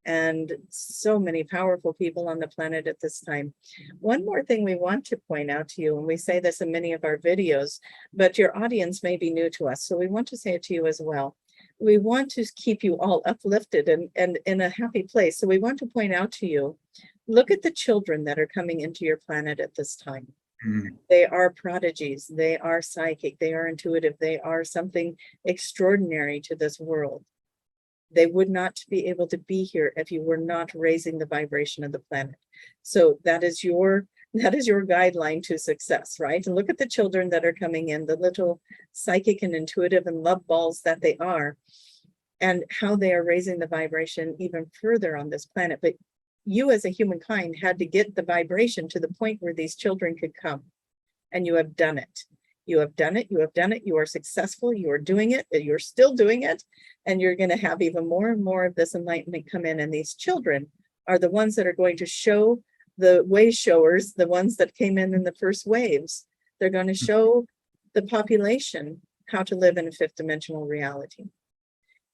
And so many powerful people on the planet at this time. One more thing we want to point out to you, and we say this in many of our videos, but your audience may be new to us, so we want to say it to you as well. We want to keep you all uplifted and in a happy place. So we want to point out to you, look at the children that are coming into your planet at this time. They are prodigies, they are psychic, they are intuitive, they are something extraordinary to this world. They would not be able to be here if you were not raising the vibration of the planet. So that is your guideline to success, right? And look at the children that are coming in, the little psychic and intuitive and love balls that they are, and how they are raising the vibration even further on this planet. But you as a humankind had to get the vibration to the point where these children could come. And you have done it. You have done it. You have done it. You are successful. You are doing it. You're still doing it. And you're going to have even more and more of this enlightenment come in. And these children are the ones that are going to show the way showers, the ones that came in the first waves. They're going to show the population how to live in a fifth dimensional reality.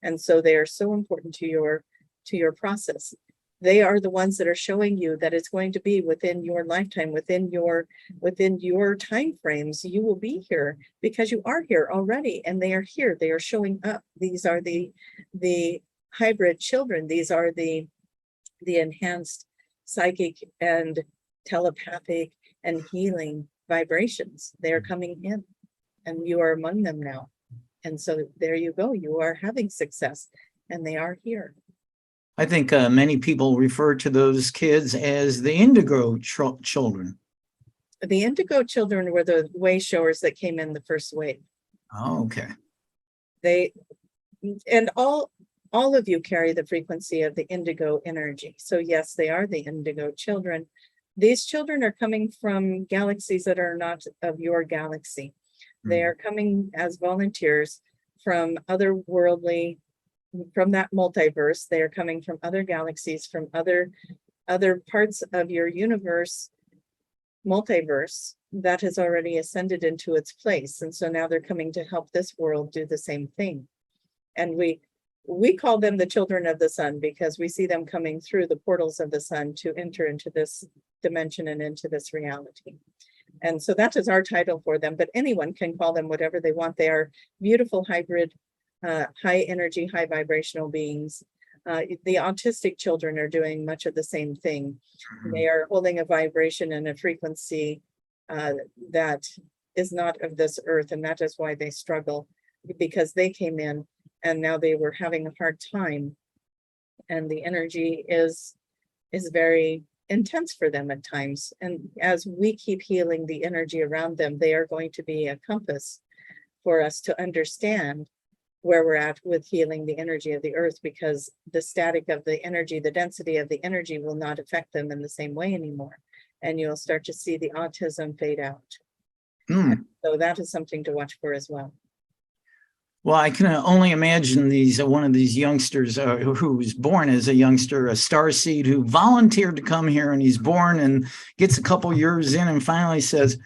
And so they are so important to your process. They are the ones that are showing you that it's going to be within your lifetime, within your time frames. You will be here because you are here already, and they are here. They are showing up. These are the hybrid children. These are the enhanced psychic and telepathic and healing vibrations. They are coming in, and you are among them now. And so there you go. You are having success, and they are here. I think many people refer to those kids as the indigo children. The indigo children were the way showers that came in the first wave. Oh, okay. They, and all of you carry the frequency of the indigo energy. So yes, they are the indigo children. These children are coming from galaxies that are not of your galaxy. They are coming as volunteers from otherworldly, from that multiverse. They are coming from other galaxies, from other parts of your universe, multiverse, that has already ascended into its place. And so now they're coming to help this world do the same thing. And we call them the children of the sun because we see them coming through the portals of the sun to enter into this dimension and into this reality. And so that is our title for them, but anyone can call them whatever they want. They are beautiful hybrid, high energy, high vibrational beings. The autistic children are doing much of the same thing. They are holding a vibration and a frequency that is not of this earth, and that is why they struggle, because they came in and now they were having a hard time, and the energy is very intense for them at times. And as we keep healing the energy around them, they are going to be a compass for us to understand where we're at with healing the energy of the earth, because the static of the energy, the density of the energy will not affect them in the same way anymore. And you'll start to see the autism fade out. So that is something to watch for as well. Well, I can only imagine one of these youngsters who was born as a youngster, a starseed, who volunteered to come here, and he's born and gets a couple years in and finally says,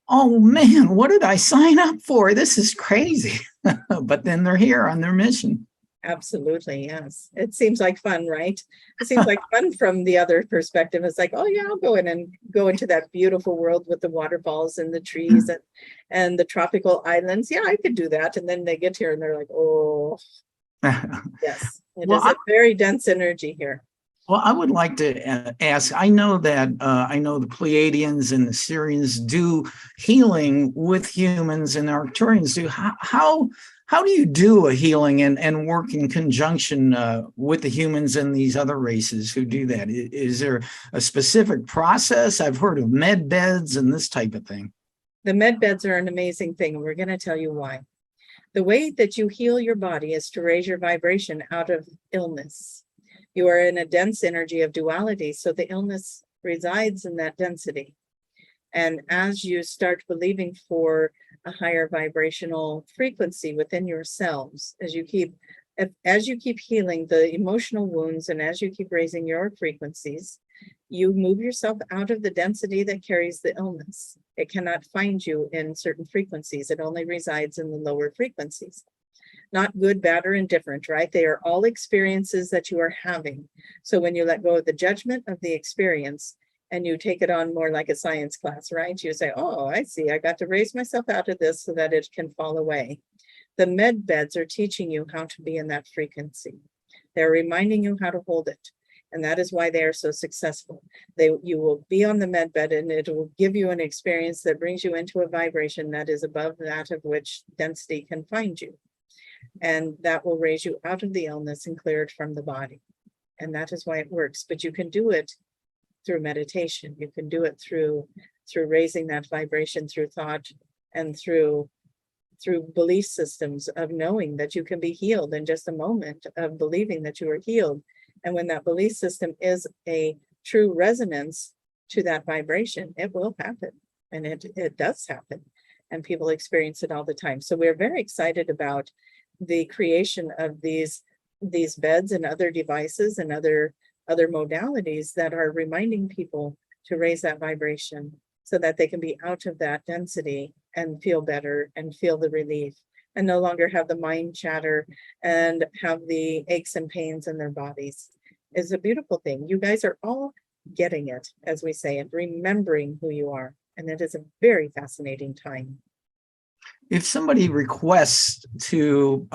"Oh man, what did I sign up for? This is crazy." But then they're here on their mission. Absolutely, yes. It seems like fun, right? It seems like fun from the other perspective. It's like, oh yeah, I'll go in and go into that beautiful world with the waterfalls and the trees and the tropical islands. Yeah, I could do that. And then they get here and they're like, oh, yes. It is a very dense energy here. Well, I would like to ask, I know that the Pleiadians and the Syrians do healing with humans, and the Arcturians do. How do you do a healing and work in conjunction with the humans and these other races who do that? Is there a specific process? I've heard of med beds and this type of thing. The med beds are an amazing thing, and we're going to tell you why. The way that you heal your body is to raise your vibration out of illness. You are in a dense energy of duality, so the illness resides in that density. And as you start believing for a higher vibrational frequency within yourselves, as you keep healing the emotional wounds and as you keep raising your frequencies, you move yourself out of the density that carries the illness. It cannot find you in certain frequencies. It only resides in the lower frequencies. Not good, bad, or indifferent, right? They are all experiences that you are having. So when you let go of the judgment of the experience and you take it on more like a science class, right? You say, oh, I see, I got to raise myself out of this so that it can fall away. The med beds are teaching you how to be in that frequency. They're reminding you how to hold it. And that is why they are so successful. You will be on the med bed and it will give you an experience that brings you into a vibration that is above that of which density can find you. And that will raise you out of the illness and clear it from the body. And that is why it works. But you can do it through meditation. You can do it through raising that vibration, through thought, and through belief systems of knowing that you can be healed in just a moment, of believing that you are healed. And when that belief system is a true resonance to that vibration, it will happen. And it does happen. And people experience it all the time. So we're very excited about the creation of these beds and other devices and other modalities that are reminding people to raise that vibration so that they can be out of that density and feel better and feel the relief and no longer have the mind chatter and have the aches and pains in their bodies. Is a beautiful thing. You guys are all getting it, as we say, and remembering who you are. And it is a very fascinating time. If somebody requests to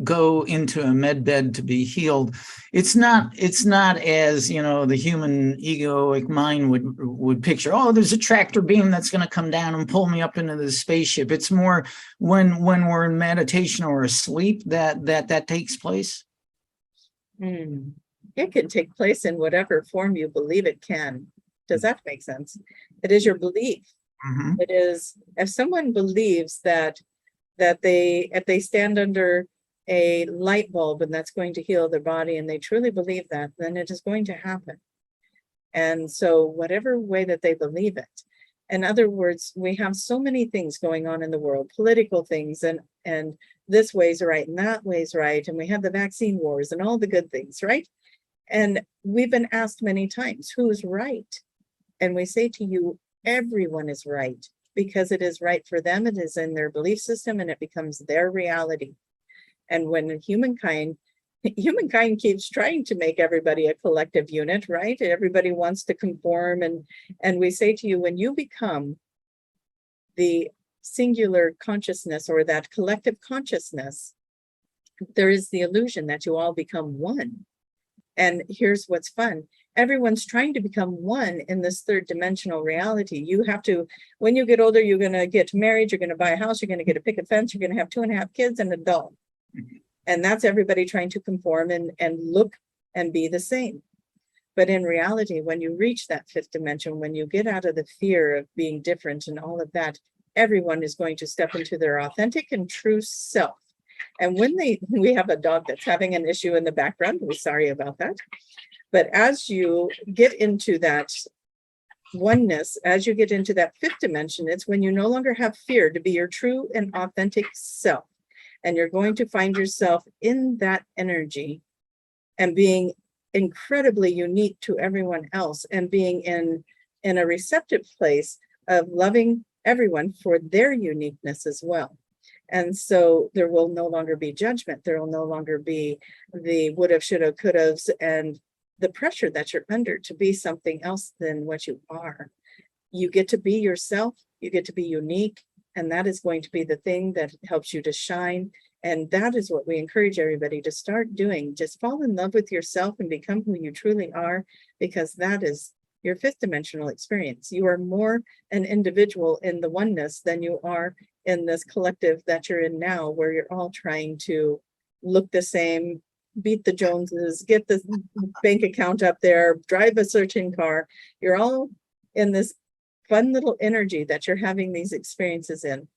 go into a med bed to be healed, it's not as, the human egoic mind would picture. Oh, there's a tractor beam that's going to come down and pull me up into the spaceship. It's more when we're in meditation or asleep that takes place. It can take place in whatever form you believe it can. Does that make sense? It is your belief. Mm-hmm. It is, if someone believes that if they stand under a light bulb and that's going to heal their body, and they truly believe that, then it is going to happen. And so whatever way that they believe it. In other words, we have so many things going on in the world, political things, and this way's right and that way's right. And we have the vaccine wars and all the good things, right? And we've been asked many times, who's right? And we say to you, everyone is right, because it is right for them. It is in their belief system and it becomes their reality. And when humankind keeps trying to make everybody a collective unit, right? Everybody wants to conform. And we say to you, when you become the singular consciousness or that collective consciousness, there is the illusion that you all become one. And here's what's fun. Everyone's trying to become one in this third dimensional reality. You have to, when you get older, you're going to get married, you're going to buy a house, you're going to get a picket fence, you're going to have 2.5 kids and a dog. And that's everybody trying to conform and look and be the same. But in reality, when you reach that fifth dimension, when you get out of the fear of being different and all of that, everyone is going to step into their authentic and true self. And when we have a dog that's having an issue in the background, we're sorry about that. But as you get into that oneness, as you get into that fifth dimension, it's when you no longer have fear to be your true and authentic self. And you're going to find yourself in that energy and being incredibly unique to everyone else and being in a receptive place of loving everyone for their uniqueness as well. And so there will no longer be judgment. There will no longer be the would have, should have, could have, and the pressure that you're under to be something else than what you are. You get to be yourself. You get to be unique. And that is going to be the thing that helps you to shine. And that is what we encourage everybody to start doing. Just fall in love with yourself and become who you truly are, because that is your fifth dimensional experience. You are more an individual in the oneness than you are in this collective that you're in now, where you're all trying to look the same, beat the Joneses, get the bank account up there, drive a certain car. You're all in this fun little energy that you're having these experiences in.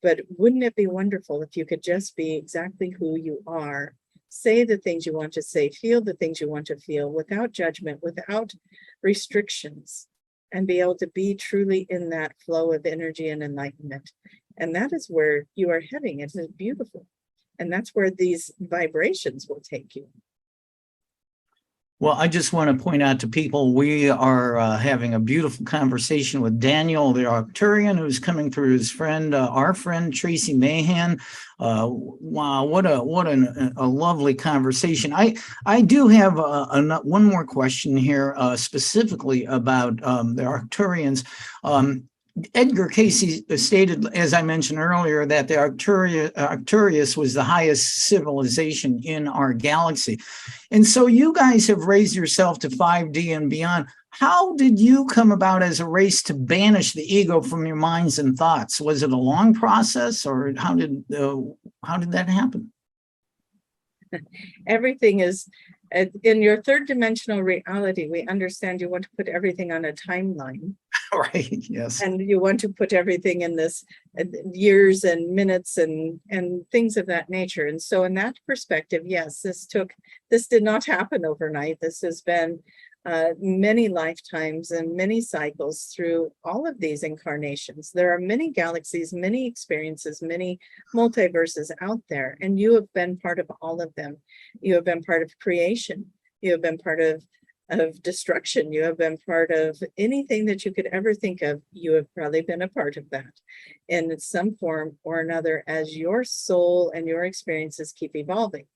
But wouldn't it be wonderful if you could just be exactly who you are? Say the things you want to say, feel the things you want to feel without judgment, without restrictions. and be able to be truly in that flow of energy and enlightenment. And that is where you are heading. It is beautiful. And that's where these vibrations will take you. Well, I just want to point out to people, we are having a beautiful conversation with Daniel, the Arcturian, who's coming through his friend, our friend Tracie Mahan. Wow, what a lovely conversation. I do have one more question here, specifically about the Arcturians. Edgar Cayce stated, as I mentioned earlier, that the Arcturus was the highest civilization in our galaxy. And so you guys have raised yourself to 5D and beyond. How did you come about as a race to banish the ego from your minds and thoughts? Was it a long process, or how did that happen? Everything is in your third dimensional reality. We understand you want to put everything on a timeline. Right, yes. And you want to put everything in this years and minutes and things of that nature. And so in that perspective, yes, this did not happen overnight. This has been many lifetimes and many cycles through all of these incarnations. There are many galaxies, many experiences, many multiverses out there, and you have been part of all of them. You have been part of creation. You have been part of destruction. You have been part of anything that you could ever think of. You have probably been a part of that in some form or another, as your soul and your experiences keep evolving.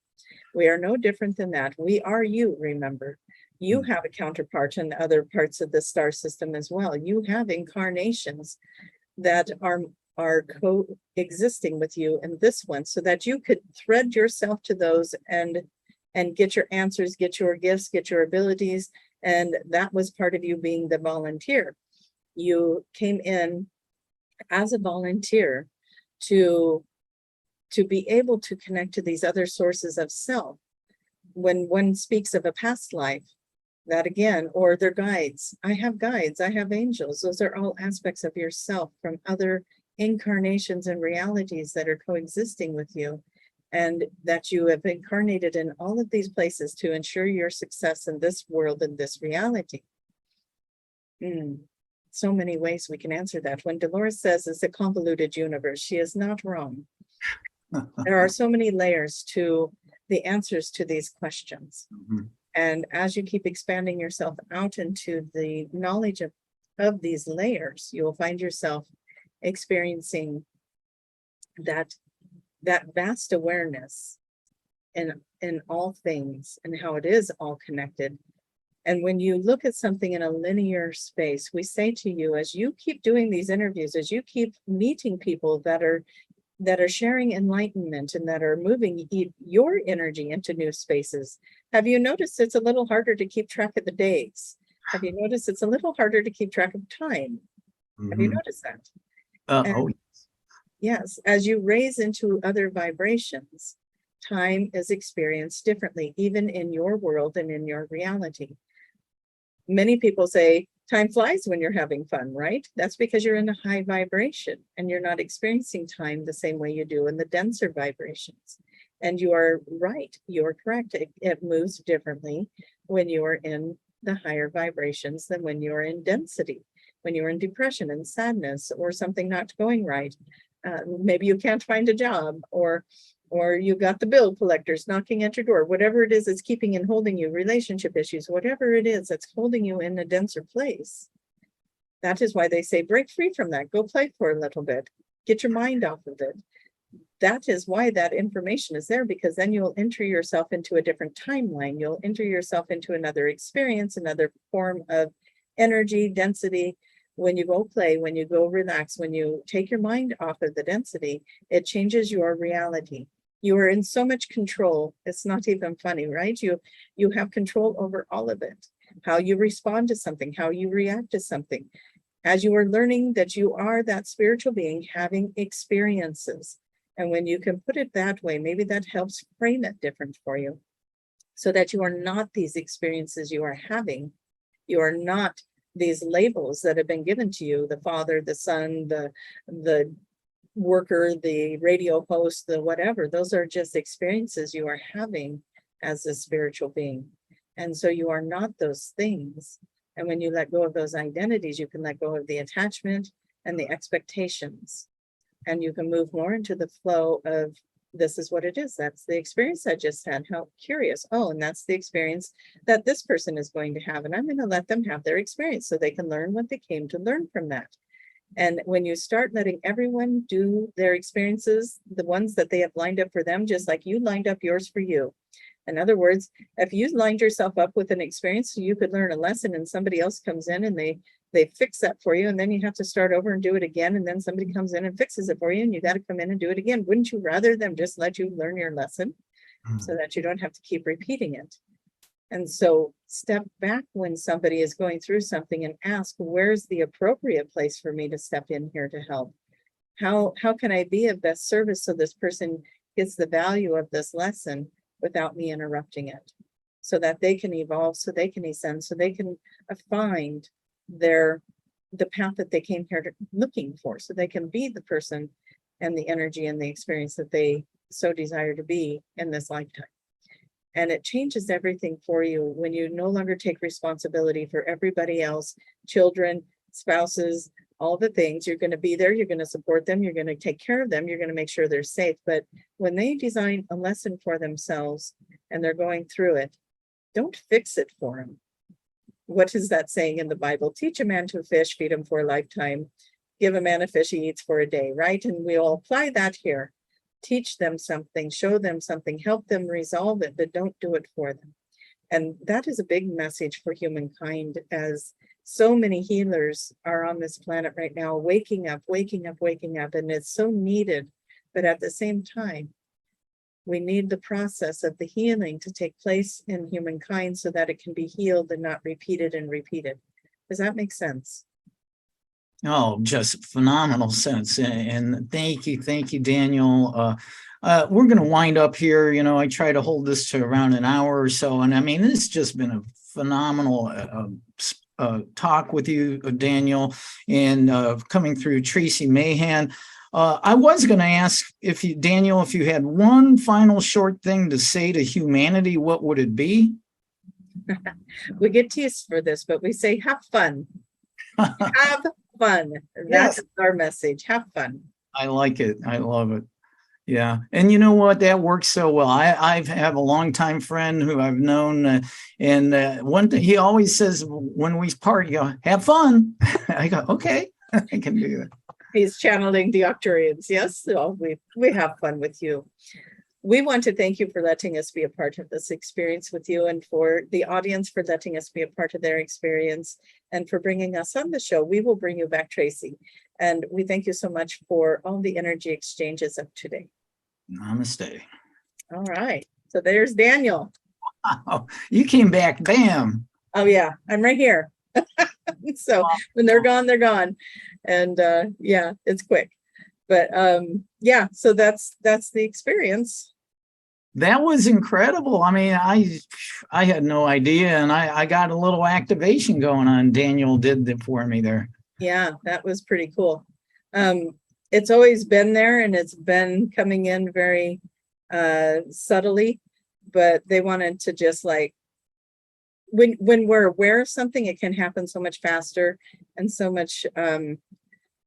We are no different than that. We are you, remember. You have a counterpart in other parts of the star system as well. You have incarnations that are coexisting with you in this one, so that you could thread yourself to those and get your answers, get your gifts, get your abilities. And that was part of you being the volunteer. You came in as a volunteer to be able to connect to these other sources of self. When one speaks of a past life, that again, or their guides. I have guides, I have angels. Those are all aspects of yourself from other incarnations and realities that are coexisting with you, and that you have incarnated in all of these places to ensure your success in this world and this reality. So many ways we can answer that. When Dolores says it's a convoluted universe, she is not wrong. There are so many layers to the answers to these questions. And as you keep expanding yourself out into the knowledge of these layers, you will find yourself experiencing that vast awareness in all things and how it is all connected. And when you look at something in a linear space, we say to you, as you keep doing these interviews, as you keep meeting people that are sharing enlightenment and that are moving your energy into new spaces, have you noticed it's a little harder to keep track of the days? Have you noticed it's a little harder to keep track of time? Have you noticed that? Yes, as you raise into other vibrations, time is experienced differently, even in your world and in your reality. Many people say time flies when you're having fun, right? That's because you're in a high vibration and you're not experiencing time the same way you do in the denser vibrations. And you are right, you're correct. It moves differently when you are in the higher vibrations than when you're in density, when you're in depression and sadness or something not going right. Maybe you can't find a job, or you got the bill collectors knocking at your door, whatever it is that's keeping and holding you, relationship issues, whatever it is that's holding you in a denser place. That is why they say break free from that, go play for a little bit, get your mind off of it. That is why that information is there, because then you'll enter yourself into a different timeline. You'll enter yourself into another experience, another form of energy, density. When you go play, when you go relax, when you take your mind off of the density, it changes your reality. You are in so much control. It's not even funny, right? You have control over all of it. How you respond to something, how you react to something. As you are learning that you are that spiritual being having experiences. And when you can put it that way, maybe that helps frame it different for you, so that you are not these experiences you are having. You are not these labels that have been given to you, the father, the son, the worker, the radio host, the whatever. Those are just experiences you are having as a spiritual being. And so you are not those things. And when you let go of those identities, you can let go of the attachment and the expectations. And you can move more into the flow of, this is what it is. That's the experience I just had. How curious. Oh, and that's the experience that this person is going to have. And I'm going to let them have their experience so they can learn what they came to learn from that. And when you start letting everyone do their experiences, the ones that they have lined up for them, just like you lined up yours for you. In other words, if you lined yourself up with an experience so you could learn a lesson, and somebody else comes in and they fix that for you, and then you have to start over and do it again, and then somebody comes in and fixes it for you, and you got to come in and do it again. Wouldn't you rather them just let you learn your lesson so that you don't have to keep repeating it? And so step back when somebody is going through something and ask, where's the appropriate place for me to step in here to help? How can I be of best service so this person gets the value of this lesson without me interrupting it, so that they can evolve, so they can ascend, so they can find the path that they came here looking for, so they can be the person and the energy and the experience that they so desire to be in this lifetime. And it changes everything for you when you no longer take responsibility for everybody else, children, spouses, all the things. You're going to be there, you're going to support them, you're going to take care of them, you're going to make sure they're safe. But when they design a lesson for themselves and they're going through it, don't fix it for them. What is that saying in the Bible? Teach a man to fish, feed him for a lifetime. Give a man a fish he eats for a day, right? And we all apply that here. Teach them something, show them something, help them resolve it, but don't do it for them. And that is a big message for humankind, as so many healers are on this planet right now, waking up, and it's so needed. But at the same time, we need the process of the healing to take place in humankind so that it can be healed and not repeated and repeated. Does that make sense? Oh, just phenomenal sense. And thank you, Daniel. We're going to wind up here. You know, I try to hold this to around an hour or so. And I mean, it's just been a phenomenal talk with you, Daniel, and coming through Tracie Mahan. I was going to ask Daniel, if you had one final short thing to say to humanity, what would it be? We get teased for this, but we say, have fun. Have fun. That's our message. Have fun. I like it. I love it. Yeah. And you know what? That works so well. I have a longtime friend who I've known, and one thing he always says when we part, you go, have fun. I go, okay, I can do that. He's channeling the Arcturians. Yes. So we have fun with you. We want to thank you for letting us be a part of this experience with you, and for the audience for letting us be a part of their experience, and for bringing us on the show. We will bring you back, Tracie. And we thank you so much for all the energy exchanges of today. Namaste. All right. So there's Daniel. Wow. You came back. Bam. Oh, yeah. I'm right here. So when they're gone, they're gone. And yeah, it's quick. But yeah, so that's the experience. That was incredible. I mean, I had no idea, and I got a little activation going on. Daniel did it for me there. Yeah, that was pretty cool. It's always been there, and it's been coming in very subtly, but they wanted to just like, when we're aware of something, it can happen so much faster and so much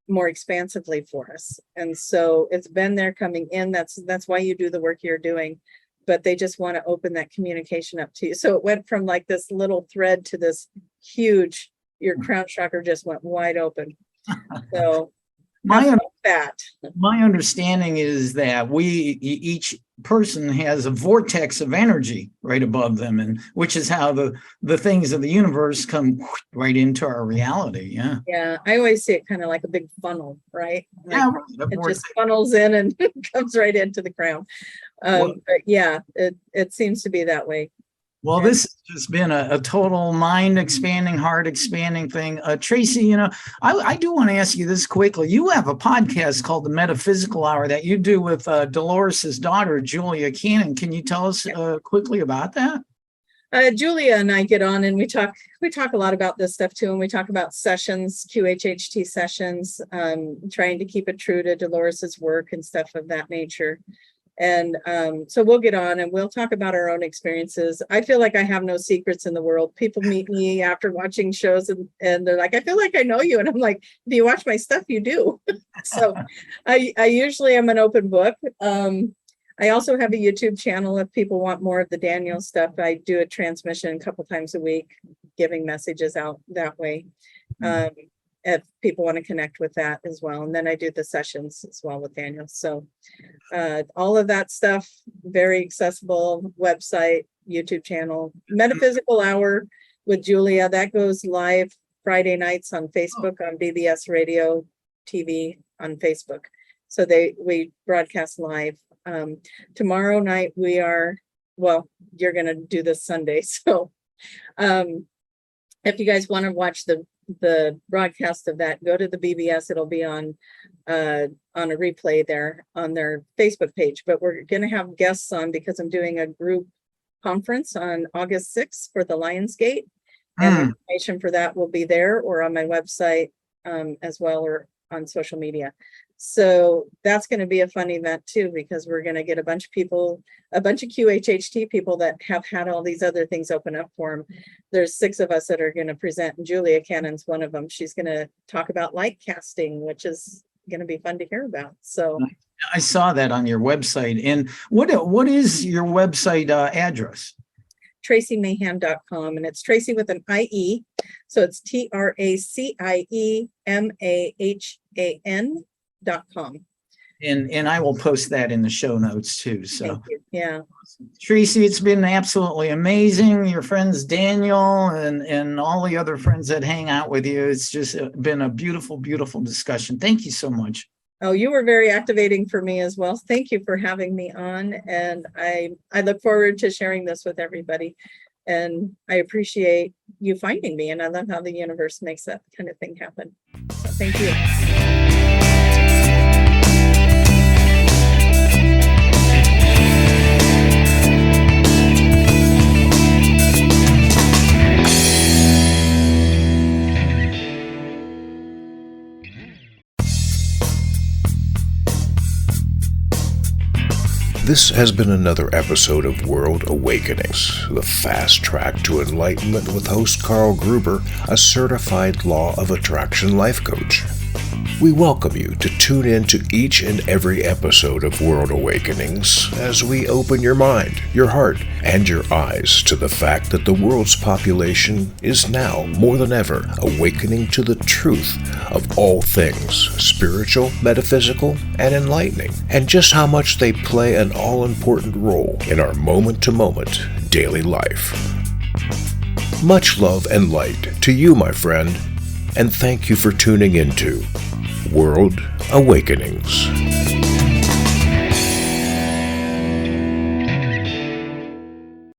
more expansively for us. And so it's been there coming in. That's why you do the work you're doing, but they just want to open that communication up to you. So it went from like this little thread to this huge, your crown chakra just went wide open. So my understanding is that each person has a vortex of energy right above them, and which is how the things of the universe come right into our reality. Yeah, I always see it kind of like a big funnel, right? Like it just funnels in and comes right into the crown. But yeah, it seems to be that way. Well, this has just been a total mind expanding, heart expanding thing. Tracie, you know, I do want to ask you this quickly. You have a podcast called The Metaphysical Hour that you do with Dolores's daughter, Julia Cannon. Can you tell us quickly about that? Julia and I get on and we talk a lot about this stuff too. And we talk about sessions, QHHT sessions, trying to keep it true to Dolores's work and stuff of that nature. And so we'll get on and we'll talk about our own experiences. I feel like I have no secrets in the world. People meet me after watching shows and they're like, I feel like I know you. And I'm like, do you watch my stuff? You do. So I usually am an open book. I also have a YouTube channel if people want more of the Daniel stuff. I do a transmission a couple times a week, giving messages out that way. If people want to connect with that as well. And then I do the sessions as well with Daniel. So all of that stuff, very accessible. Website, YouTube channel, Metaphysical Hour with Julia. That goes live Friday nights on Facebook, on BBS Radio TV on Facebook. So we broadcast live. Tomorrow night you're going to do this Sunday. So if you guys want to watch the broadcast of that, go to the BBS. It'll be on a replay there on their Facebook page. But we're going to have guests on because I'm doing a group conference on August 6th for the Lionsgate. And information for that will be there or on my website as well, or on social media. So that's going to be a fun event too, because we're going to get a bunch of QHHT people that have had all these other things open up for them. There's 6 of us that are going to present, and Julia Cannon's one of them. She's going to talk about light casting, which is going to be fun to hear about. So I saw that on your website. And what is your website address? TracieMahan.com, and it's Tracie with an IE. So it's TracieMahan.com. And I will post that in the show notes too. So thank you. Yeah. Tracie, it's been absolutely amazing. Your friends Daniel and all the other friends that hang out with you. It's just been a beautiful, beautiful discussion. Thank you so much. Oh, you were very activating for me as well. Thank you for having me on. And I look forward to sharing this with everybody. And I appreciate you finding me. And I love how the universe makes that kind of thing happen. So thank you. This has been another episode of World Awakenings, the fast track to enlightenment with host Carl Gruber, a certified law of attraction life coach. We welcome you to tune in to each and every episode of World Awakenings as we open your mind, your heart, and your eyes to the fact that the world's population is now, more than ever, awakening to the truth of all things spiritual, metaphysical, and enlightening, and just how much they play an all-important role in our moment-to-moment daily life. Much love and light to you, my friend, and thank you for tuning into World Awakenings.